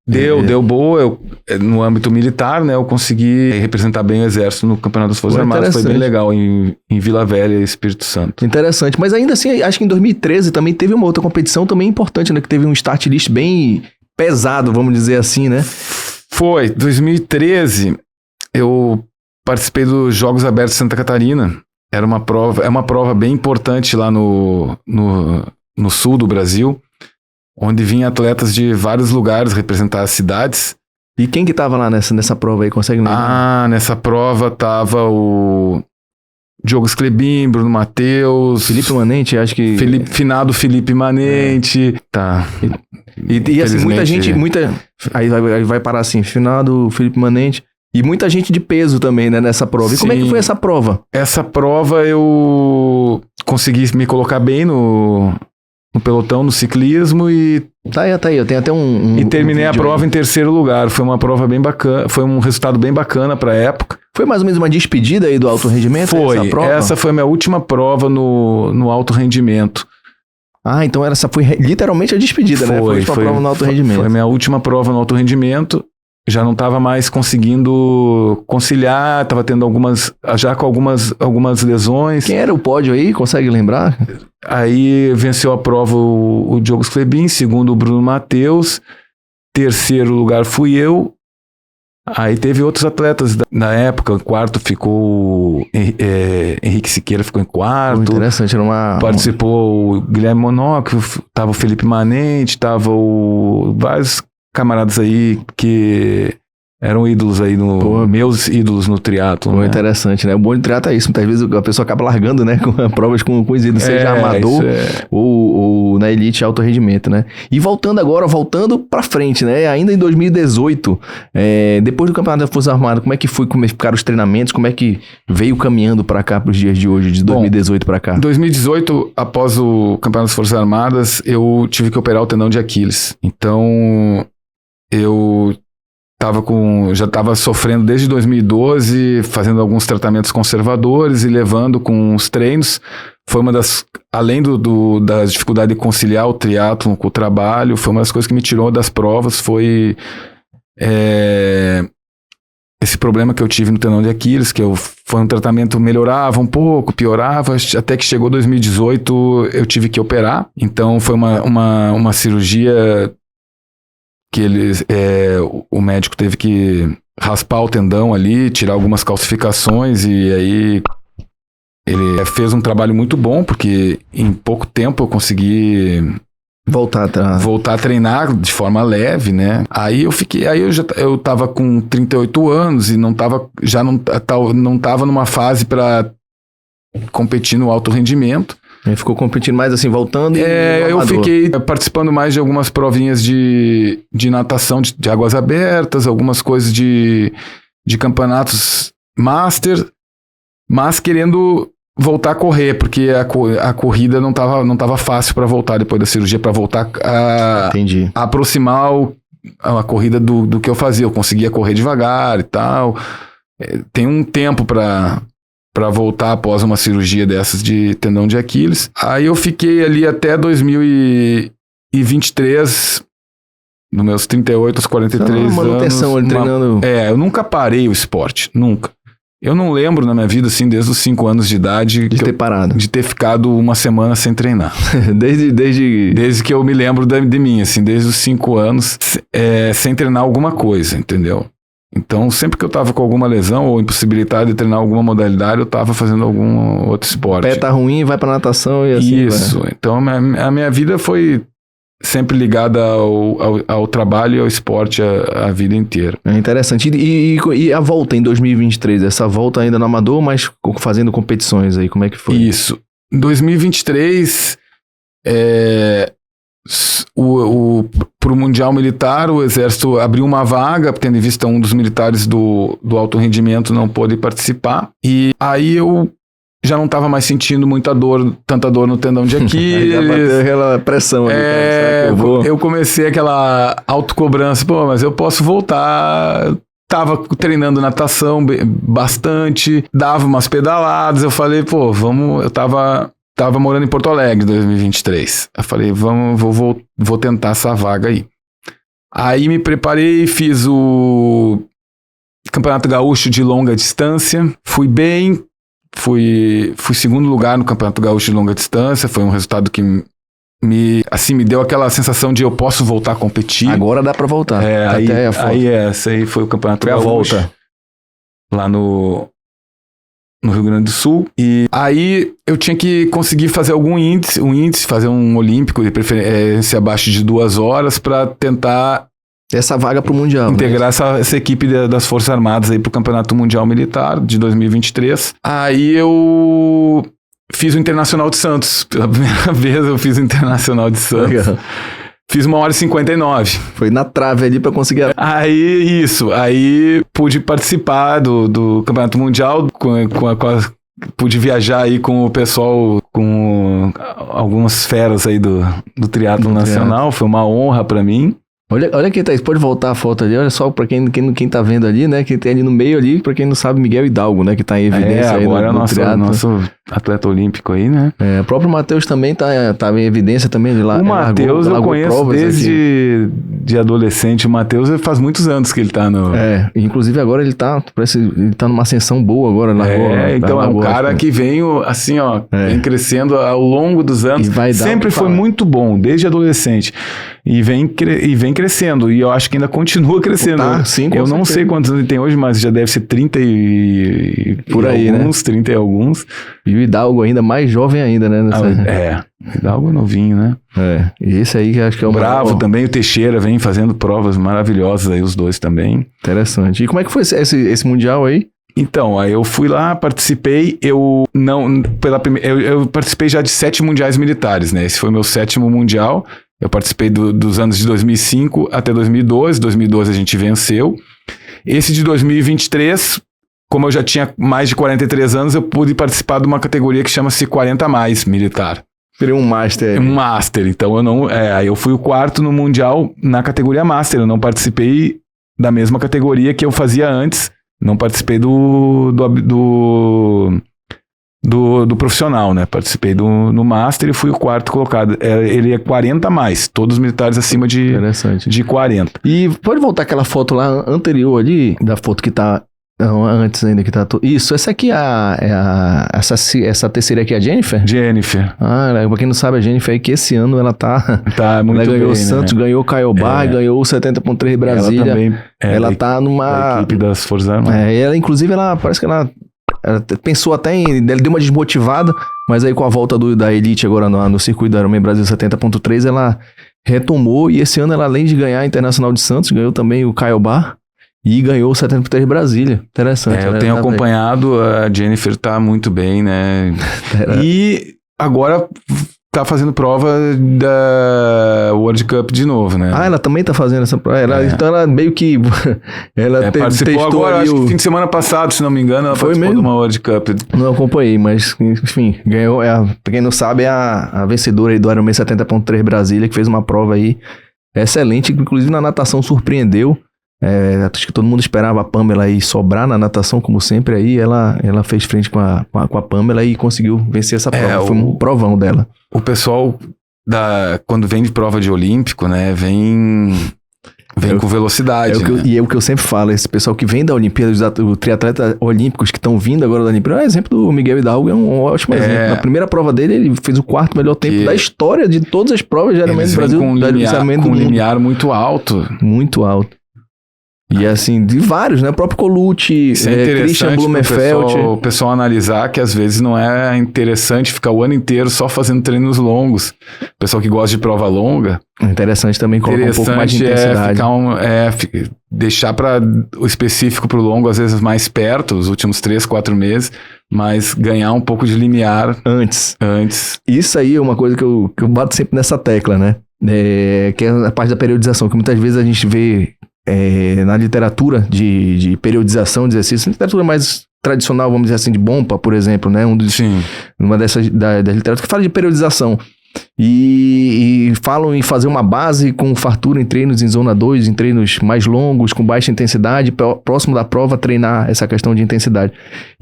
Deu boa. No âmbito militar, né, eu consegui representar bem o Exército no Campeonato das Forças Armadas. Foi bem legal em Vila Velha, Espírito Santo. Interessante. Mas ainda assim, acho que em 2013 também teve uma outra competição também importante, né? Que teve um start list bem pesado, vamos dizer assim, né? Foi. 2013, eu participei dos Jogos Abertos de Santa Catarina. É uma prova bem importante lá no sul do Brasil, onde vinham atletas de vários lugares representar as cidades. E quem que tava lá nessa prova aí? Consegue lembrar? Nessa prova tava o Diogo Sclebin, Bruno Matheus... Felipe Manente, acho que... Finado Felipe Manente. Tá. E assim, muita gente... Aí vai parar assim, finado Felipe Manente... E muita gente de peso também, né, nessa prova. E como é que foi essa prova? Essa prova eu consegui me colocar bem no pelotão, no ciclismo e... Tá aí, eu tenho até E terminei a prova em terceiro lugar. Foi uma prova bem bacana, foi um resultado bem bacana pra época. Foi mais ou menos uma despedida aí do alto rendimento? Essa foi a minha última prova no alto rendimento. Então essa foi literalmente a despedida, né? Foi a última prova no alto rendimento. Foi a minha última prova no alto rendimento. Já não estava mais conseguindo conciliar, estava tendo algumas lesões. Quem era o pódio aí? Consegue lembrar? Aí venceu a prova o Diogo Sclebin, segundo o Bruno Matheus, terceiro lugar fui eu. Aí teve outros atletas na época, quarto ficou Henrique Siqueira, ficou em quarto. Interessante, era participou o Guilherme Monóquio, tava o Felipe Manente, tava vários camaradas aí que eram ídolos aí, meus ídolos no triatlon. Né? Interessante, né? O bom de triatlon é isso. Muitas vezes a pessoa acaba largando, né? Com provas com os ídolos, seja amador ou na elite alto rendimento, né? E voltando pra frente, né? Ainda em 2018, depois do Campeonato da Força Armada, como é que foi? Como é que ficaram os treinamentos? Como é que veio caminhando pra cá, pros dias de hoje, de 2018 pra cá? Em 2018, após o Campeonato das Forças Armadas, eu tive que operar o tendão de Aquiles. Então... eu já estava sofrendo desde 2012, fazendo alguns tratamentos conservadores e levando com os treinos. Foi uma das, além da dificuldade de conciliar o triatlon com o trabalho, foi uma das coisas que me tirou das provas, foi esse problema que eu tive no tendão de Aquiles, foi um tratamento, melhorava um pouco, piorava, até que chegou 2018, eu tive que operar. Então foi uma cirurgia que o médico teve que raspar o tendão ali, tirar algumas calcificações, e aí ele fez um trabalho muito bom, porque em pouco tempo eu consegui voltar a treinar de forma leve, né? Aí eu tava com 38 anos e não tava numa fase para competir no alto rendimento. Ele ficou competindo mais assim, voltando eu fiquei participando mais de algumas provinhas de natação de águas abertas, algumas coisas de campeonatos master, mas querendo voltar a correr, porque a corrida não tava fácil para voltar depois da cirurgia, para voltar a aproximar a corrida do que eu fazia. Eu conseguia correr devagar e tal. Tem um tempo para voltar após uma cirurgia dessas de tendão de Aquiles. Aí eu fiquei ali até 2023, nos meus 38 aos 43 manutenção, anos. Treinando. Eu nunca parei o esporte, nunca. Eu não lembro na minha vida, assim, desde os 5 anos de idade... De ter parado. De ter ficado uma semana sem treinar. Desde que eu me lembro de mim, assim, desde os 5 anos, sem treinar alguma coisa, entendeu? Então, sempre que eu tava com alguma lesão ou impossibilidade de treinar alguma modalidade, eu tava fazendo algum outro esporte. O pé tá ruim, vai pra natação e assim... Isso. Vai. Então, a minha vida foi sempre ligada ao trabalho e ao esporte a vida inteira. É interessante. E a volta em 2023? Essa volta ainda no amador, mas fazendo competições aí, como é que foi? Isso. Em 2023, pro Mundial Militar, o Exército abriu uma vaga, tendo em vista um dos militares do alto rendimento não pôde participar. E aí eu já não estava mais sentindo tanta dor no tendão de Aquiles. Já bateu aquela pressão ali. Eu comecei aquela autocobrança, mas eu posso voltar. Tava treinando natação bastante, dava umas pedaladas, eu falei, eu tava morando em Porto Alegre em 2023. Eu falei, vou tentar essa vaga aí. Aí me preparei, fiz o Campeonato Gaúcho de longa distância, fui bem, fui segundo lugar no Campeonato Gaúcho de longa distância, foi um resultado que me deu aquela sensação de eu posso voltar a competir. Agora dá pra voltar. Essa aí foi o Campeonato Gaúcho. Foi a volta. Lá no Rio Grande do Sul. E aí eu tinha que conseguir fazer algum índice, fazer um olímpico, de preferência abaixo de 2 horas, para tentar essa vaga pro Mundial. Integrar essa equipe das Forças Armadas aí pro Campeonato Mundial Militar de 2023. Aí eu fiz o Internacional de Santos. Pela primeira vez eu fiz o Internacional de Santos. Legal. Fiz 1h59. Foi na trave ali pra conseguir... Aí pude participar do Campeonato Mundial, pude viajar aí com o pessoal, com algumas feras aí do triatlo nacional. Foi uma honra pra mim. Olha aqui, Thaís, pode voltar a foto ali, olha só pra quem tá vendo ali, né, que tem ali no meio ali, pra quem não sabe, Miguel Hidalgo, né, que tá em evidência aí agora no nosso atleta olímpico aí, né. O próprio Matheus também tá em evidência também de lá. O Matheus eu conheço desde de adolescente, o Matheus faz muitos anos que ele tá no... Inclusive agora ele tá numa ascensão boa agora. Então é um cara que vem assim, vem crescendo ao longo dos anos, sempre foi muito bom, desde adolescente. E vem crescendo, e eu acho que ainda continua crescendo. Sim, eu não sei quantos anos ele tem hoje, mas já deve ser 30 por aí, alguns, né? 30 e alguns. E o Hidalgo ainda mais jovem ainda, né? Hidalgo novinho, né? E esse aí que acho que é o Bravo também, o Teixeira vem fazendo provas maravilhosas aí, os dois também. Interessante. E como é que foi esse Mundial aí? Então, aí eu fui lá, participei, eu participei já de 7 mundiais militares, né? Esse foi o meu 7º mundial. Eu participei dos anos de 2005 até 2012. 2012 a gente venceu. Esse de 2023, como eu já tinha mais de 43 anos, eu pude participar de uma categoria que chama-se 40 mais militar. Seria um Master. Um Master. Então eu não... aí eu fui o quarto no Mundial na categoria Master. Eu não participei da mesma categoria que eu fazia antes. Não participei do profissional, né? Participei no Master e fui o quarto colocado. Ele é 40 a mais. Todos os militares acima de 40. E pode voltar aquela foto lá anterior ali, da foto que tá... Não, antes ainda que tá... Isso, essa aqui essa terceira aqui é a Jennifer? Jennifer. Pra quem não sabe, a Jennifer aí que esse ano ela tá muito ela ganhou bem, o Santos, né? Ganhou o Caiobá, ganhou o 70.3 Brasília. Ela também ela tá numa... Da equipe das Forças Armadas. Ela, inclusive, parece que ela pensou até ela deu uma desmotivada, mas aí com a volta da Elite agora no circuito da Ironman Brasil 70.3, ela retomou e esse ano ela, além de ganhar a Internacional de Santos, ganhou também o Caiobá. E ganhou o 70.3 Brasília. Interessante. Eu tenho acompanhado, a Jennifer tá muito bem, né? E agora tá fazendo prova da World Cup de novo, né? Ela também tá fazendo essa prova. Então ela meio que... ela participou agora, acho que fim de semana passado, se não me engano, ela participou de uma World Cup. Não acompanhei, mas enfim, ganhou. Pra quem não sabe, é a vencedora aí do Ironman 70.3 Brasília, que fez uma prova aí excelente, que inclusive na natação surpreendeu. Acho que todo mundo esperava a Pamela aí sobrar na natação, como sempre, aí ela fez frente com a Pamela e conseguiu vencer essa prova, foi um provão dela. O pessoal, quando vem de prova de olímpico, né, vem com velocidade. E é o que eu sempre falo, esse pessoal que vem da Olimpíada, os triatletas olímpicos que estão vindo agora da Olimpíada, exemplo do Miguel Hidalgo, é um ótimo exemplo. Na primeira prova dele, ele fez o quarto melhor tempo da história de todas as provas, geralmente no Brasil, com um limiar muito alto. Muito alto. E assim, de vários, né? O próprio Colucci, Christian Blumenfeld. O pessoal analisar que às vezes não é interessante ficar o ano inteiro só fazendo treinos longos. O pessoal que gosta de prova longa. Interessante também colocar um pouco mais de intensidade. Deixar para o específico para o longo, às vezes mais perto, os últimos 3, 4 meses, mas ganhar um pouco de limiar antes. Isso aí é uma coisa que eu bato sempre nessa tecla, né? Que é a parte da periodização, que muitas vezes a gente vê na literatura de periodização de exercício, literatura mais tradicional, vamos dizer assim, de Bompa, por exemplo, né? Uma dessas da literatura que fala de periodização. E falam em fazer uma base com fartura em treinos em zona 2, em treinos mais longos, com baixa intensidade, próximo da prova, treinar essa questão de intensidade.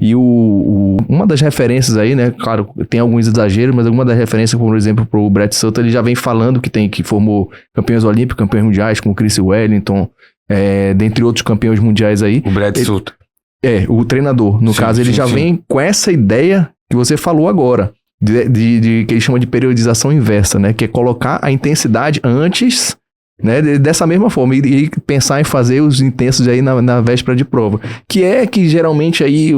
E uma das referências aí, né, claro, tem alguns exageros, mas alguma das referências, por exemplo, para o Brett Sutton, ele já vem falando que formou campeões olímpicos, campeões mundiais, como o Chris Wellington, dentre outros campeões mundiais aí. O Brett Sutton. O treinador. No caso, ele já vem com essa ideia que você falou agora. Que ele chama de periodização inversa, né? Que é colocar a intensidade antes, né? Dessa mesma forma. E pensar em fazer os intensos aí na véspera de prova. Que geralmente aí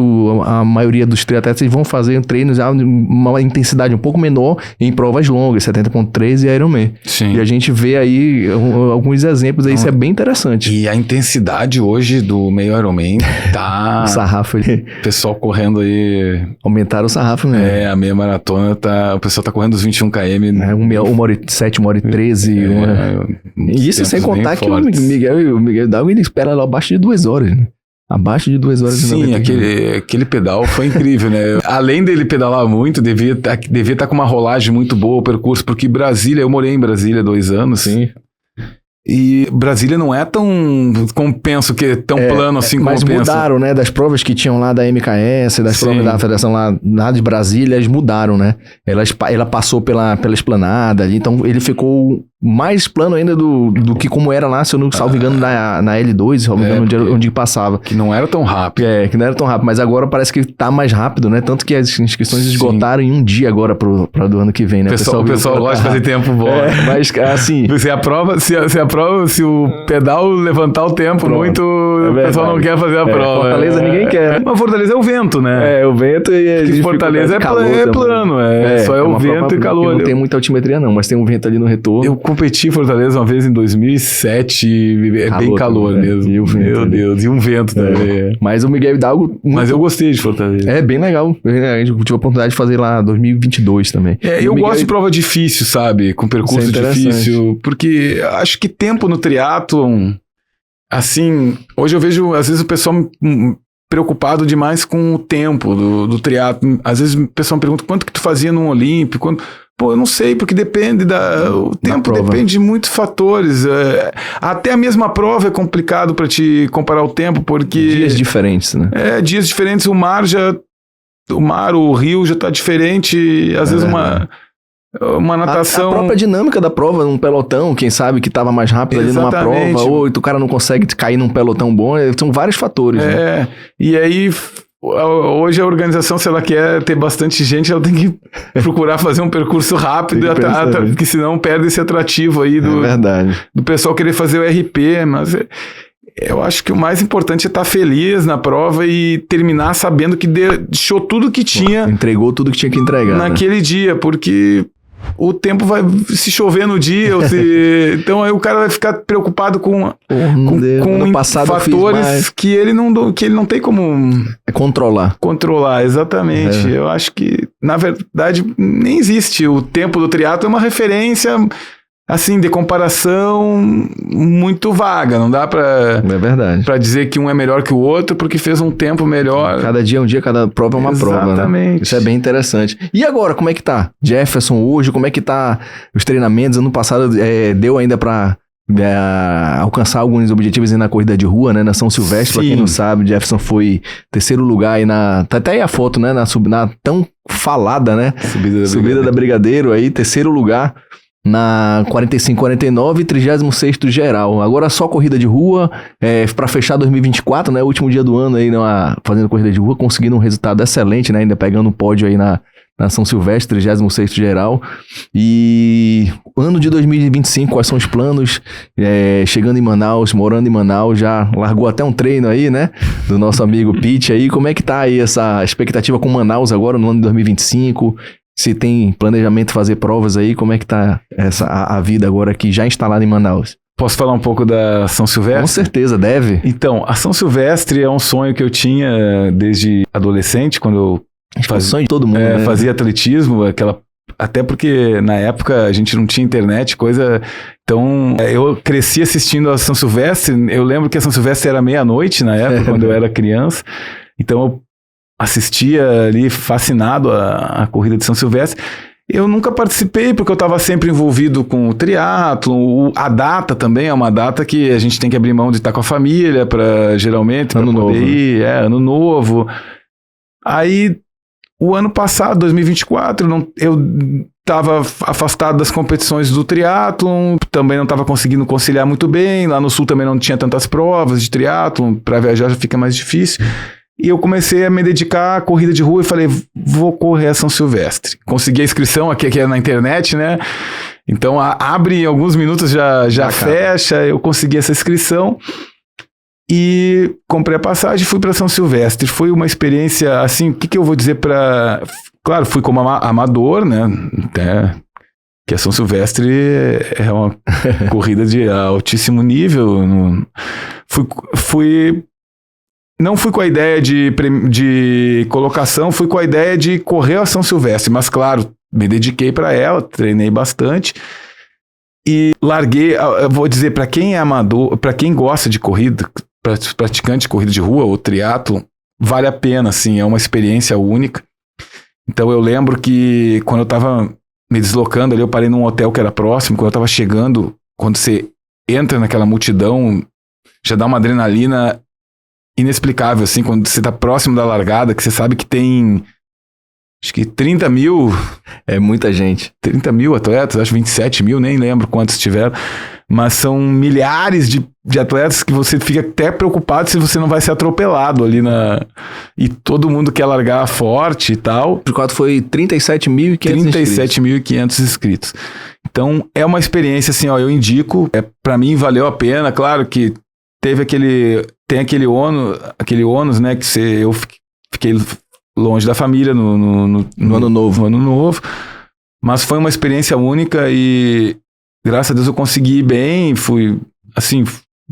a maioria dos triatletas vão fazer treinos de uma intensidade um pouco menor em provas longas, 70.3 e Ironman. Sim. E a gente vê aí alguns exemplos aí, isso é bem interessante. E a intensidade hoje do meio Ironman tá... O sarrafo ali. O pessoal correndo aí... Aumentaram o sarrafo, né? A meia maratona o pessoal tá correndo os 21 km. 1h07, 1h13. Isso sem contar que o Miguel Hidalgo, ele espera lá abaixo de 2 horas, né? Abaixo de 2 horas. Sim, aquele pedal foi incrível, né? Além dele pedalar muito, devia estar com uma rolagem muito boa o percurso, porque Brasília, eu morei em Brasília 2 anos. Sim. E Brasília não é tão, como penso, que é tão plano assim como mas penso. Mas mudaram, né? Das provas que tinham lá da MKS, das provas da Federação lá de Brasília, eles mudaram, né? Ela passou pela esplanada, então ele ficou mais plano ainda do que como era lá, se eu não salvo engano, na L2, salvo engano, onde passava. Que não era tão rápido. Que não era tão rápido, mas agora parece que tá mais rápido, né? Tanto que as inscrições esgotaram em um dia agora para do ano que vem, né? O pessoal gosta de fazer tempo bom. Mas assim... Se o pedal levantar o tempo muito, o pessoal não quer fazer a prova. Fortaleza ninguém quer. Mas Fortaleza é o vento, né? O vento e... Fortaleza é plano, só é o vento e calor. Não tem muita altimetria não, mas tem um vento ali no retorno. Eu competi em Fortaleza uma vez em 2007, bem calor mesmo. Meu Deus, e um vento também. Mas o Miguel Hidalgo... Mas eu gostei de Fortaleza. É bem legal. A gente tive a oportunidade de fazer lá em 2022 também. Eu gosto de prova difícil, sabe? Com percurso difícil. Porque acho que tempo no triatlon, assim, hoje eu vejo às vezes o pessoal preocupado demais com o tempo do triatlon. Às vezes o pessoal me pergunta quanto que tu fazia num Olímpico, Pô, eu não sei, porque depende o tempo depende de muitos fatores. Até a mesma prova é complicado para te comparar o tempo, porque... Dias diferentes, né? Dias diferentes. O rio já tá diferente. Às vezes uma natação... A própria dinâmica da prova, num pelotão, quem sabe que tava mais rápido ali numa prova, ou o cara não consegue cair num pelotão bom, são vários fatores. Né? E aí... Hoje a organização, se ela quer ter bastante gente, ela tem que procurar fazer um percurso rápido, porque senão perde esse atrativo aí do pessoal querer fazer o RP, mas eu acho que o mais importante é estar feliz na prova e terminar sabendo que deixou tudo que tinha. Entregou tudo que tinha que entregar. Naquele dia, porque... o tempo vai se chover no dia, então aí o cara vai ficar preocupado com fatores que ele não tem como controlar, exatamente. Eu acho que, na verdade, nem existe. O tempo do triatlo é uma referência, assim, de comparação muito vaga. Não dá pra dizer que um é melhor que o outro porque fez um tempo melhor. Cada dia é um dia, cada prova é uma prova. Exatamente. Né? Isso é bem interessante. E agora, como é que tá? Jefferson hoje, como é que tá os treinamentos? Ano passado deu ainda pra alcançar alguns objetivos aí na corrida de rua, né? Na São Silvestre, pra quem não sabe, Jefferson foi terceiro lugar aí tá até aí a foto, né? Na tão falada, né? Subida da Brigadeiro aí, terceiro lugar. Na 45-49 e 36º geral. Agora só corrida de rua, para fechar 2024, né? O último dia do ano aí, fazendo corrida de rua, conseguindo um resultado excelente, né? Ainda pegando um pódio aí na São Silvestre, 36º geral. E ano de 2025, quais são os planos? Chegando em Manaus, morando em Manaus, já largou até um treino aí, né? Do nosso amigo Pete aí. Como é que tá aí essa expectativa com Manaus agora no ano de 2025? Se tem planejamento de fazer provas aí, como é que tá a vida agora aqui já instalada em Manaus? Posso falar um pouco da São Silvestre? Com certeza, deve. Então, a São Silvestre é um sonho que eu tinha desde adolescente, quando eu sonho de todo mundo, né? Fazia atletismo, até porque na época a gente não tinha internet, então eu cresci assistindo a São Silvestre. Eu lembro que a São Silvestre era meia-noite na época, quando eu era criança, então eu assistia ali fascinado a corrida de São Silvestre. Eu nunca participei porque eu estava sempre envolvido com o triatlo. A data também é uma data que a gente tem que abrir mão de estar com a família geralmente ano novo. Ano novo. Aí o ano passado, 2024, eu estava afastado das competições do triatlo, também não estava conseguindo conciliar muito bem. Lá no sul também não tinha tantas provas de triatlo, para viajar já fica mais difícil. E eu comecei a me dedicar à corrida de rua e falei, vou correr a São Silvestre. Consegui a inscrição aqui é na internet, né? Então abre em alguns minutos, já fecha. Eu consegui essa inscrição e comprei a passagem e fui para São Silvestre. Foi uma experiência, assim, o que eu vou dizer para... Claro, fui como amador, né? Que a São Silvestre é uma corrida de altíssimo nível. Não fui com a ideia de colocação, fui com a ideia de correr a São Silvestre, mas claro, me dediquei para ela, treinei bastante e larguei. Eu vou dizer, para quem é amador, para quem gosta de corrida, praticante de corrida de rua ou triatlo, vale a pena, assim, é uma experiência única. Então eu lembro que quando eu estava me deslocando ali, eu parei num hotel que era próximo, quando eu estava chegando, quando você entra naquela multidão, já dá uma adrenalina inexplicável, assim, quando você tá próximo da largada, que você sabe que tem, acho que 30 mil... É muita gente. 30 mil atletas, acho 27 mil, nem lembro quantos tiveram, mas são milhares de atletas que você fica até preocupado se você não vai ser atropelado ali E todo mundo quer largar forte e tal. O quadro foi 37.500 inscritos. Então, é uma experiência, assim, eu indico, pra mim valeu a pena, claro que tem aquele ônus, né, que eu fiquei longe da família no ano novo, mas foi uma experiência única e graças a Deus eu consegui ir bem, fui assim,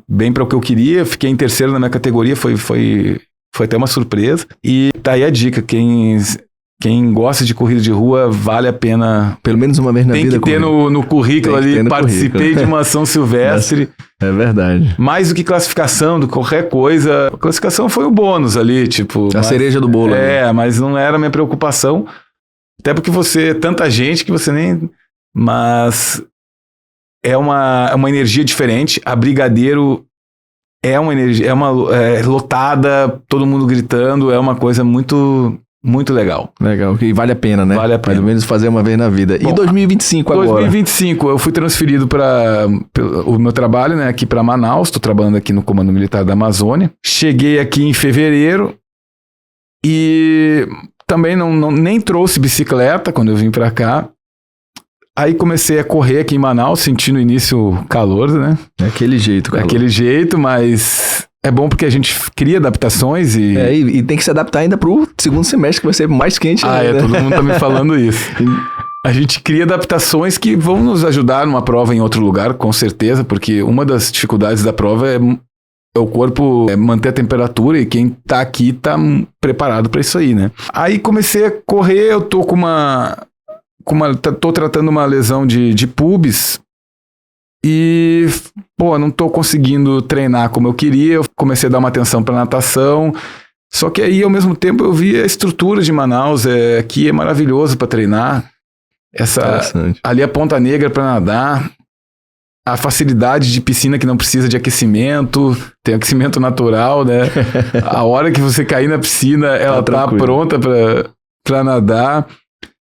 bem para o que eu queria, fiquei em terceiro na minha categoria, foi até uma surpresa. E tá aí a dica, quem gosta de corrida de rua, vale a pena. Pelo menos uma vez na vida. Tem que ter no currículo ali, participei de uma São Silvestre. É verdade. Mais do que classificação, do qualquer coisa. A classificação foi o bônus ali, tipo... A cereja do bolo. Mas não era a minha preocupação. Até porque tanta gente que você nem... Mas é uma energia diferente. A Brigadeiro é uma energia, lotada, todo mundo gritando, é uma coisa muito, muito legal. Legal, que vale a pena, né? Vale a pena. Pelo menos fazer uma vez na vida. Bom, e 2025 agora? 2025, eu fui transferido para o meu trabalho, né, aqui para Manaus. Estou trabalhando aqui no Comando Militar da Amazônia. Cheguei aqui em fevereiro e também nem trouxe bicicleta quando eu vim para cá. Aí comecei a correr aqui em Manaus, senti no início calor, né? Daquele jeito, calor. Daquele jeito, mas é bom porque a gente cria adaptações e... e tem que se adaptar ainda pro segundo semestre, que vai ser mais quente ainda. Todo mundo tá me falando isso. A gente cria adaptações que vão nos ajudar numa prova em outro lugar, com certeza, porque uma das dificuldades da prova é o corpo manter a temperatura e quem tá aqui tá preparado para isso aí, né? Aí comecei a correr, eu tô tô tratando uma lesão de pubis e, não tô conseguindo treinar como eu queria. Eu comecei a dar uma atenção para natação, só que aí, ao mesmo tempo, eu vi a estrutura de Manaus. Aqui é maravilhoso para treinar. Ali a Ponta Negra para nadar, a facilidade de piscina que não precisa de aquecimento, tem aquecimento natural, né? A hora que você cair na piscina, ela tá pronta para nadar.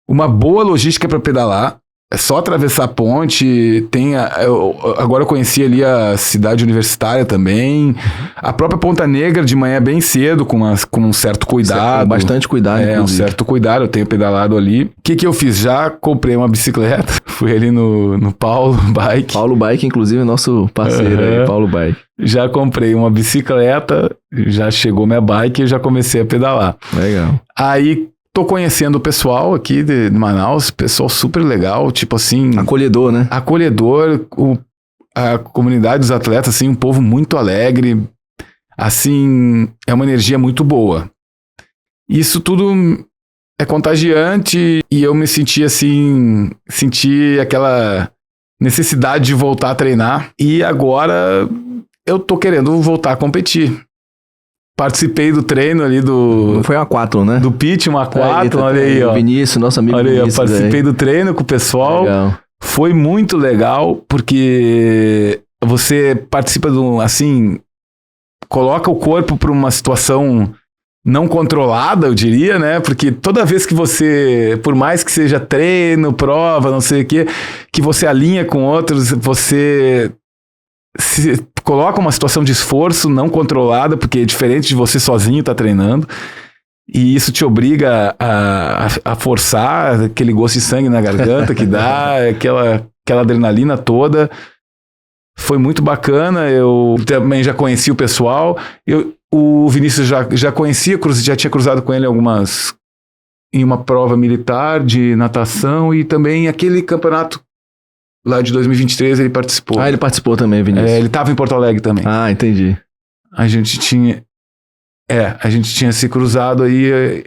Uma boa logística para pedalar, é só atravessar a ponte. Agora eu conheci ali a cidade universitária também. A própria Ponta Negra de manhã bem cedo, com um certo cuidado. Com bastante cuidado, inclusive. Um certo cuidado, eu tenho pedalado ali. O que eu fiz? Já comprei uma bicicleta, fui ali no Paulo Bike. Paulo Bike, inclusive, é nosso parceiro aí, Paulo Bike. Já comprei uma bicicleta, já chegou minha bike e já comecei a pedalar. Legal. Aí... Tô conhecendo o pessoal aqui de Manaus, pessoal super legal, tipo assim... Acolhedor, né? Acolhedor, a comunidade dos atletas, assim, um povo muito alegre, assim, é uma energia muito boa. Isso tudo é contagiante e eu me senti assim, senti aquela necessidade de voltar a treinar e agora eu tô querendo voltar a competir. Participei do treino ali Não foi um A4, né? Do pitch, um A4, olha aí, ó. Vinícius, nosso amigo Vinícius. Olha aí, participei do treino com o pessoal. Legal. Foi muito legal, porque você participa coloca o corpo para uma situação não controlada, eu diria, né? Porque toda vez que você, por mais que seja treino, prova, não sei o quê, que você alinha com outros, você se coloca uma situação de esforço não controlada, porque é diferente de você sozinho estar treinando, e isso te obriga a forçar aquele gosto de sangue na garganta que dá, aquela adrenalina toda. Foi muito bacana. Eu também já conheci o pessoal, o Vinícius já conhecia, já tinha cruzado com ele em uma prova militar de natação, e também aquele campeonato lá de 2023 ele participou. Ah, ele participou também, Vinícius. Ele estava em Porto Alegre também. Ah, entendi. A gente tinha se cruzado aí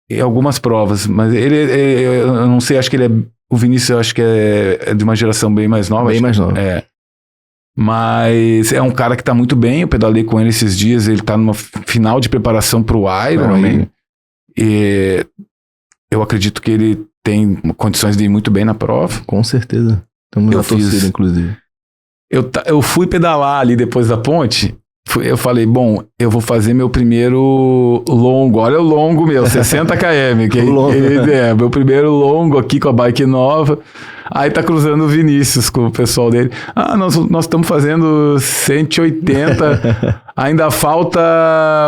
em algumas provas, mas eu não sei, acho que o Vinícius, eu acho que é de uma geração bem mais nova. Bem mais nova. Mas é um cara que tá muito bem, eu pedalei com ele esses dias, ele tá numa final de preparação pro Iron, e eu acredito que ele tem condições de ir muito bem na prova. Com certeza. Estamos na torcida, inclusive. Eu fui pedalar ali depois da ponte, eu falei, bom, eu vou fazer meu primeiro longo, olha o longo meu, 60 km, meu primeiro longo aqui com a bike nova. Aí tá cruzando o Vinícius com o pessoal dele. Nós estamos fazendo 180, ainda falta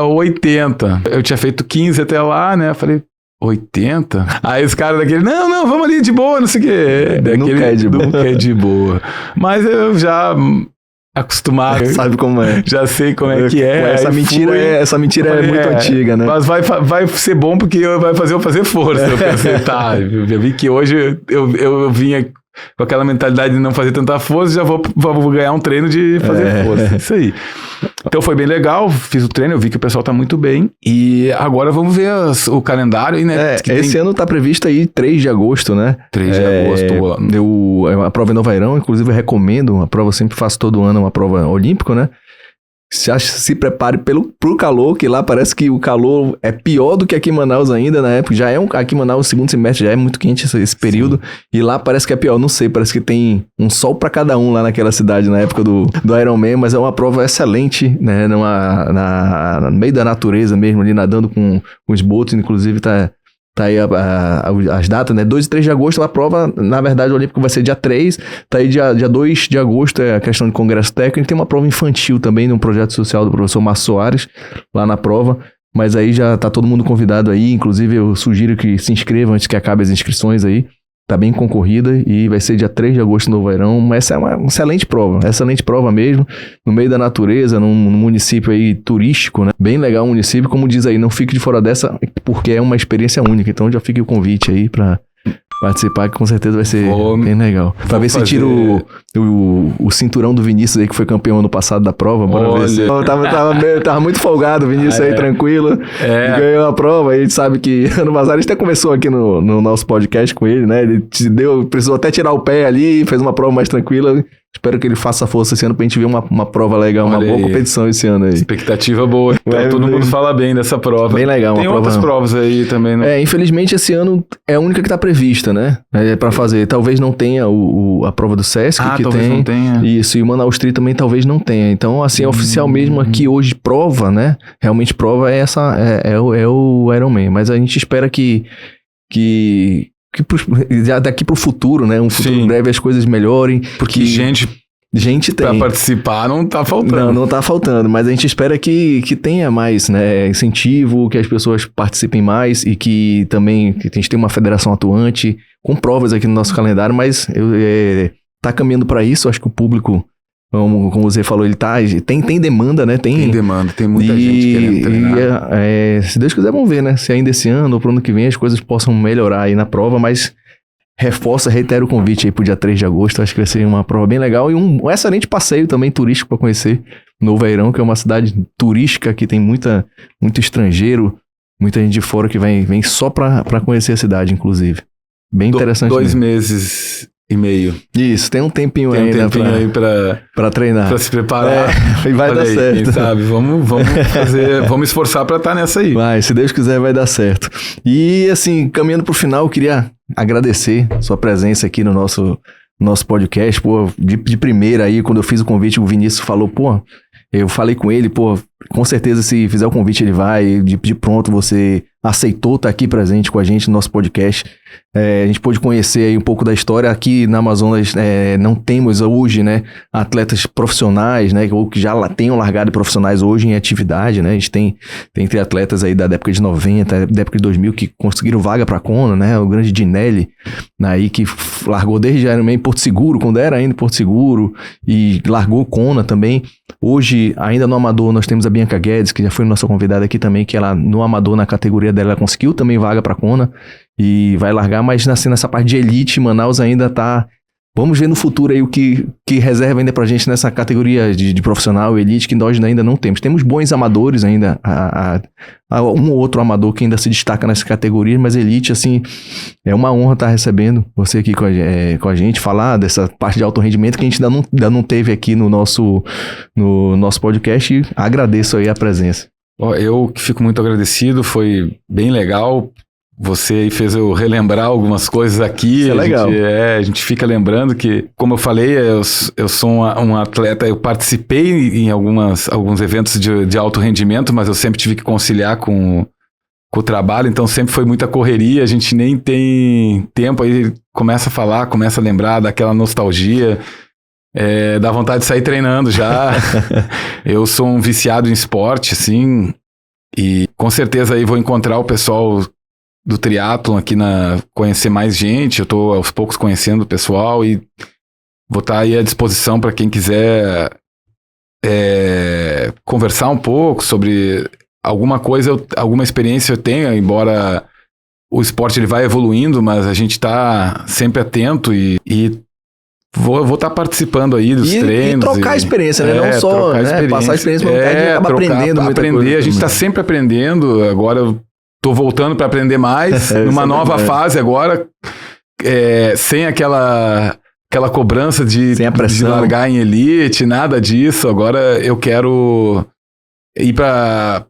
80. Eu tinha feito 15 até lá, né? Eu falei, 80? Aí os caras daquele, não, vamos ali de boa, não sei o quê. Nunca é de boa. Mas eu já acostumado. Sabe como é. Já sei como é que é. Essa mentira é muito antiga, né? Mas vai ser bom porque vai fazer eu fazer força. Eu pensei, eu vi que hoje eu vinha com aquela mentalidade de não fazer tanta força, já vou ganhar um treino de fazer força. Isso aí. Então foi bem legal, fiz o treino, eu vi que o pessoal tá muito bem. E agora vamos ver o calendário aí, né? Esse ano tá previsto aí 3 de agosto, né? 3 de agosto. A prova em Novairão, inclusive eu recomendo, a prova eu sempre faço todo ano, uma prova olímpica, né? se prepare pro calor, que lá parece que o calor é pior do que aqui em Manaus ainda, na época. Aqui em Manaus, o segundo semestre já é muito quente esse período. Sim. E lá parece que é pior, não sei, parece que tem um sol pra cada um lá naquela cidade, na época do Ironman, mas é uma prova excelente, né? No meio da natureza mesmo, ali nadando com os botos, inclusive tá aí as datas, né? 2 e 3 de agosto a prova, na verdade, o Olímpico vai ser dia 3, tá aí dia 2 de agosto é a questão de congresso técnico, tem uma prova infantil também, num projeto social do professor Márcio Soares, lá na prova, mas aí já tá todo mundo convidado aí, inclusive eu sugiro que se inscrevam antes que acabe as inscrições aí, tá bem concorrida e vai ser dia 3 de agosto no Novo, mas essa é uma excelente prova mesmo, no meio da natureza, num município aí turístico, né? Bem legal o município, como diz aí, não fique de fora dessa, porque é uma experiência única, então já fica o convite aí pra participar, que com certeza vai ser bem legal. Pra ver se tira o cinturão do Vinícius aí, que foi campeão ano passado da prova. Bora ver se... Tava muito folgado o Vinícius aí, tranquilo. Ganhou a prova. A gente sabe que ano passado, a gente até conversou aqui no nosso podcast com ele, né? Ele precisou até tirar o pé ali, fez uma prova mais tranquila. Espero que ele faça força esse ano pra gente ver uma prova legal, uma boa competição esse ano aí. Expectativa boa. Então, todo mundo fala bem dessa prova. Bem legal. Tem outras provas aí também, né? Infelizmente esse ano é a única que tá prevista, né? Pra fazer. Talvez não tenha a prova do Sesc, que talvez tem. Não tenha. Isso, e o Manaus Tri também talvez não tenha. Então, assim, oficial mesmo aqui hoje prova, né? Realmente prova é o Ironman. Mas a gente espera que daqui pro futuro, né? Um futuro breve as coisas melhorem. Porque gente tem. Pra participar não tá faltando. Não tá faltando, mas a gente espera que tenha mais, né? Incentivo, que as pessoas participem mais e que também que a gente tenha uma federação atuante com provas aqui no nosso calendário, mas tá caminhando para isso. Acho que o público, como você falou, ele tem demanda, né? Tem demanda, tem muita gente querendo treinar. Se Deus quiser, vamos ver, né? Se ainda esse ano ou pro ano que vem as coisas possam melhorar aí na prova, mas reitero o convite aí pro dia 3 de agosto, acho que vai ser uma prova bem legal e um excelente passeio também turístico para conhecer Novo Airão, que é uma cidade turística que tem muito estrangeiro, muita gente de fora que vem só para conhecer a cidade, inclusive. Bem interessante. 2 meses e meio. Isso, tem um tempinho aí pra treinar. Pra se preparar. E vai dar certo. Quem sabe? Vamos vamos esforçar pra estar nessa aí. Vai, se Deus quiser vai dar certo. E assim, caminhando pro final, eu queria agradecer sua presença aqui no nosso podcast, pô, de primeira aí, quando eu fiz o convite, o Vinícius falou, pô, eu falei com ele, pô, com certeza se fizer o convite ele vai, de pronto você aceitou estar aqui presente com a gente no nosso podcast. A gente pôde conhecer aí um pouco da história. Aqui na Amazonas não temos hoje, né, atletas profissionais, né, ou que já tenham largado profissionais hoje em atividade, né, a gente tem atletas aí da época de 90, da época de 2000 que conseguiram vaga para Kona, né, o grande Dinelli, aí que largou desde Ironman em Porto Seguro, quando era ainda Porto Seguro, e largou Kona também. Hoje, ainda no amador, nós temos a Bianca Guedes, que já foi nossa convidada aqui também, que ela no amador, na categoria dela, ela conseguiu também vaga para Kona e vai largar, mas assim, nessa parte de elite, Manaus ainda tá... Vamos ver no futuro aí o que reserva ainda pra gente nessa categoria de profissional, elite, que nós ainda não temos. Temos bons amadores ainda, um ou outro amador que ainda se destaca nessa categoria, mas elite, assim, é uma honra estar recebendo você aqui com a gente, falar dessa parte de alto rendimento que a gente ainda não teve aqui no nosso podcast, e agradeço aí a presença. Eu que fico muito agradecido, foi bem legal. Você fez eu relembrar algumas coisas aqui. Isso é legal. A gente fica lembrando que, como eu falei, eu sou um atleta, eu participei em alguns eventos de alto rendimento, mas eu sempre tive que conciliar com o trabalho, então sempre foi muita correria, a gente nem tem tempo, aí começa a falar, começa a lembrar daquela nostalgia, dá vontade de sair treinando já. Eu sou um viciado em esporte, assim, e com certeza aí vou encontrar o pessoal do triatlon aqui, conhecer mais gente. Eu tô aos poucos conhecendo o pessoal e vou estar aí à disposição para quem quiser conversar um pouco sobre alguma coisa, alguma experiência eu tenho, embora o esporte ele vai evoluindo, mas a gente tá sempre atento e vou estar participando aí dos treinos. E trocar experiência, né? Não só passar a experiência, mas a gente acaba aprendendo muita coisa. A gente tá sempre aprendendo. Agora eu tô voltando para aprender mais, numa nova fase agora, sem aquela aquela cobrança de Sem a pressão. largar em elite, nada disso. Agora eu quero ir pra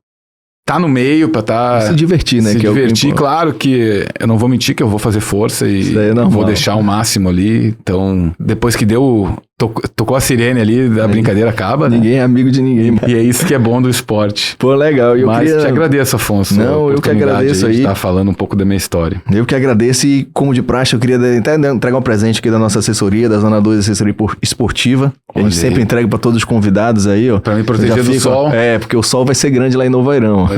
tá no meio, pra tá... Se divertir, né? Se que divertir, é o que claro que eu não vou mentir que eu vou fazer força e Isso aí é normal. vou deixar o máximo ali. Então, depois que tocou a sirene ali, a brincadeira acaba, né? Ninguém é amigo de ninguém. E é isso que é bom do esporte. Pô, legal. Mas te agradeço, Afonso. Não, eu que agradeço aí. De estar falando um pouco da minha história. Eu que agradeço e, como de praxe, eu queria até entregar um presente aqui da nossa assessoria, da Zona 2 Assessoria Esportiva. Que a gente sempre entrega para todos os convidados aí, ó. Pra me proteger do sol. É, porque o sol vai ser grande lá em Novo Airão.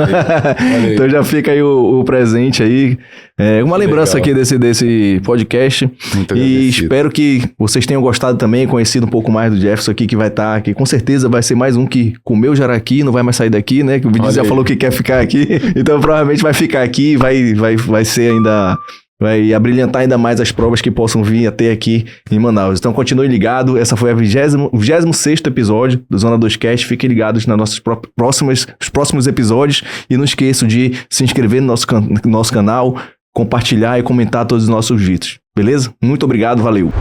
Então já fica aí o presente aí. Uma lembrança aqui desse podcast. Muito e agradecido. espero que vocês tenham gostado também, conhecido um pouco mais do Jefferson aqui, que vai estar aqui. Com certeza vai ser mais um que comeu jaraqui, não vai mais sair daqui, né? Que o Vinícius já falou que quer ficar aqui. Então provavelmente vai ficar aqui, vai ser ainda... Vai abrilhantar ainda mais as provas que possam vir até aqui em Manaus. Então continue ligado, essa foi o 26º episódio do Zona 2 Cast. Fiquem ligados nos nossos próximos episódios e não esqueçam de se inscrever no nosso canal, compartilhar e comentar todos os nossos vídeos. Beleza? Muito obrigado, valeu!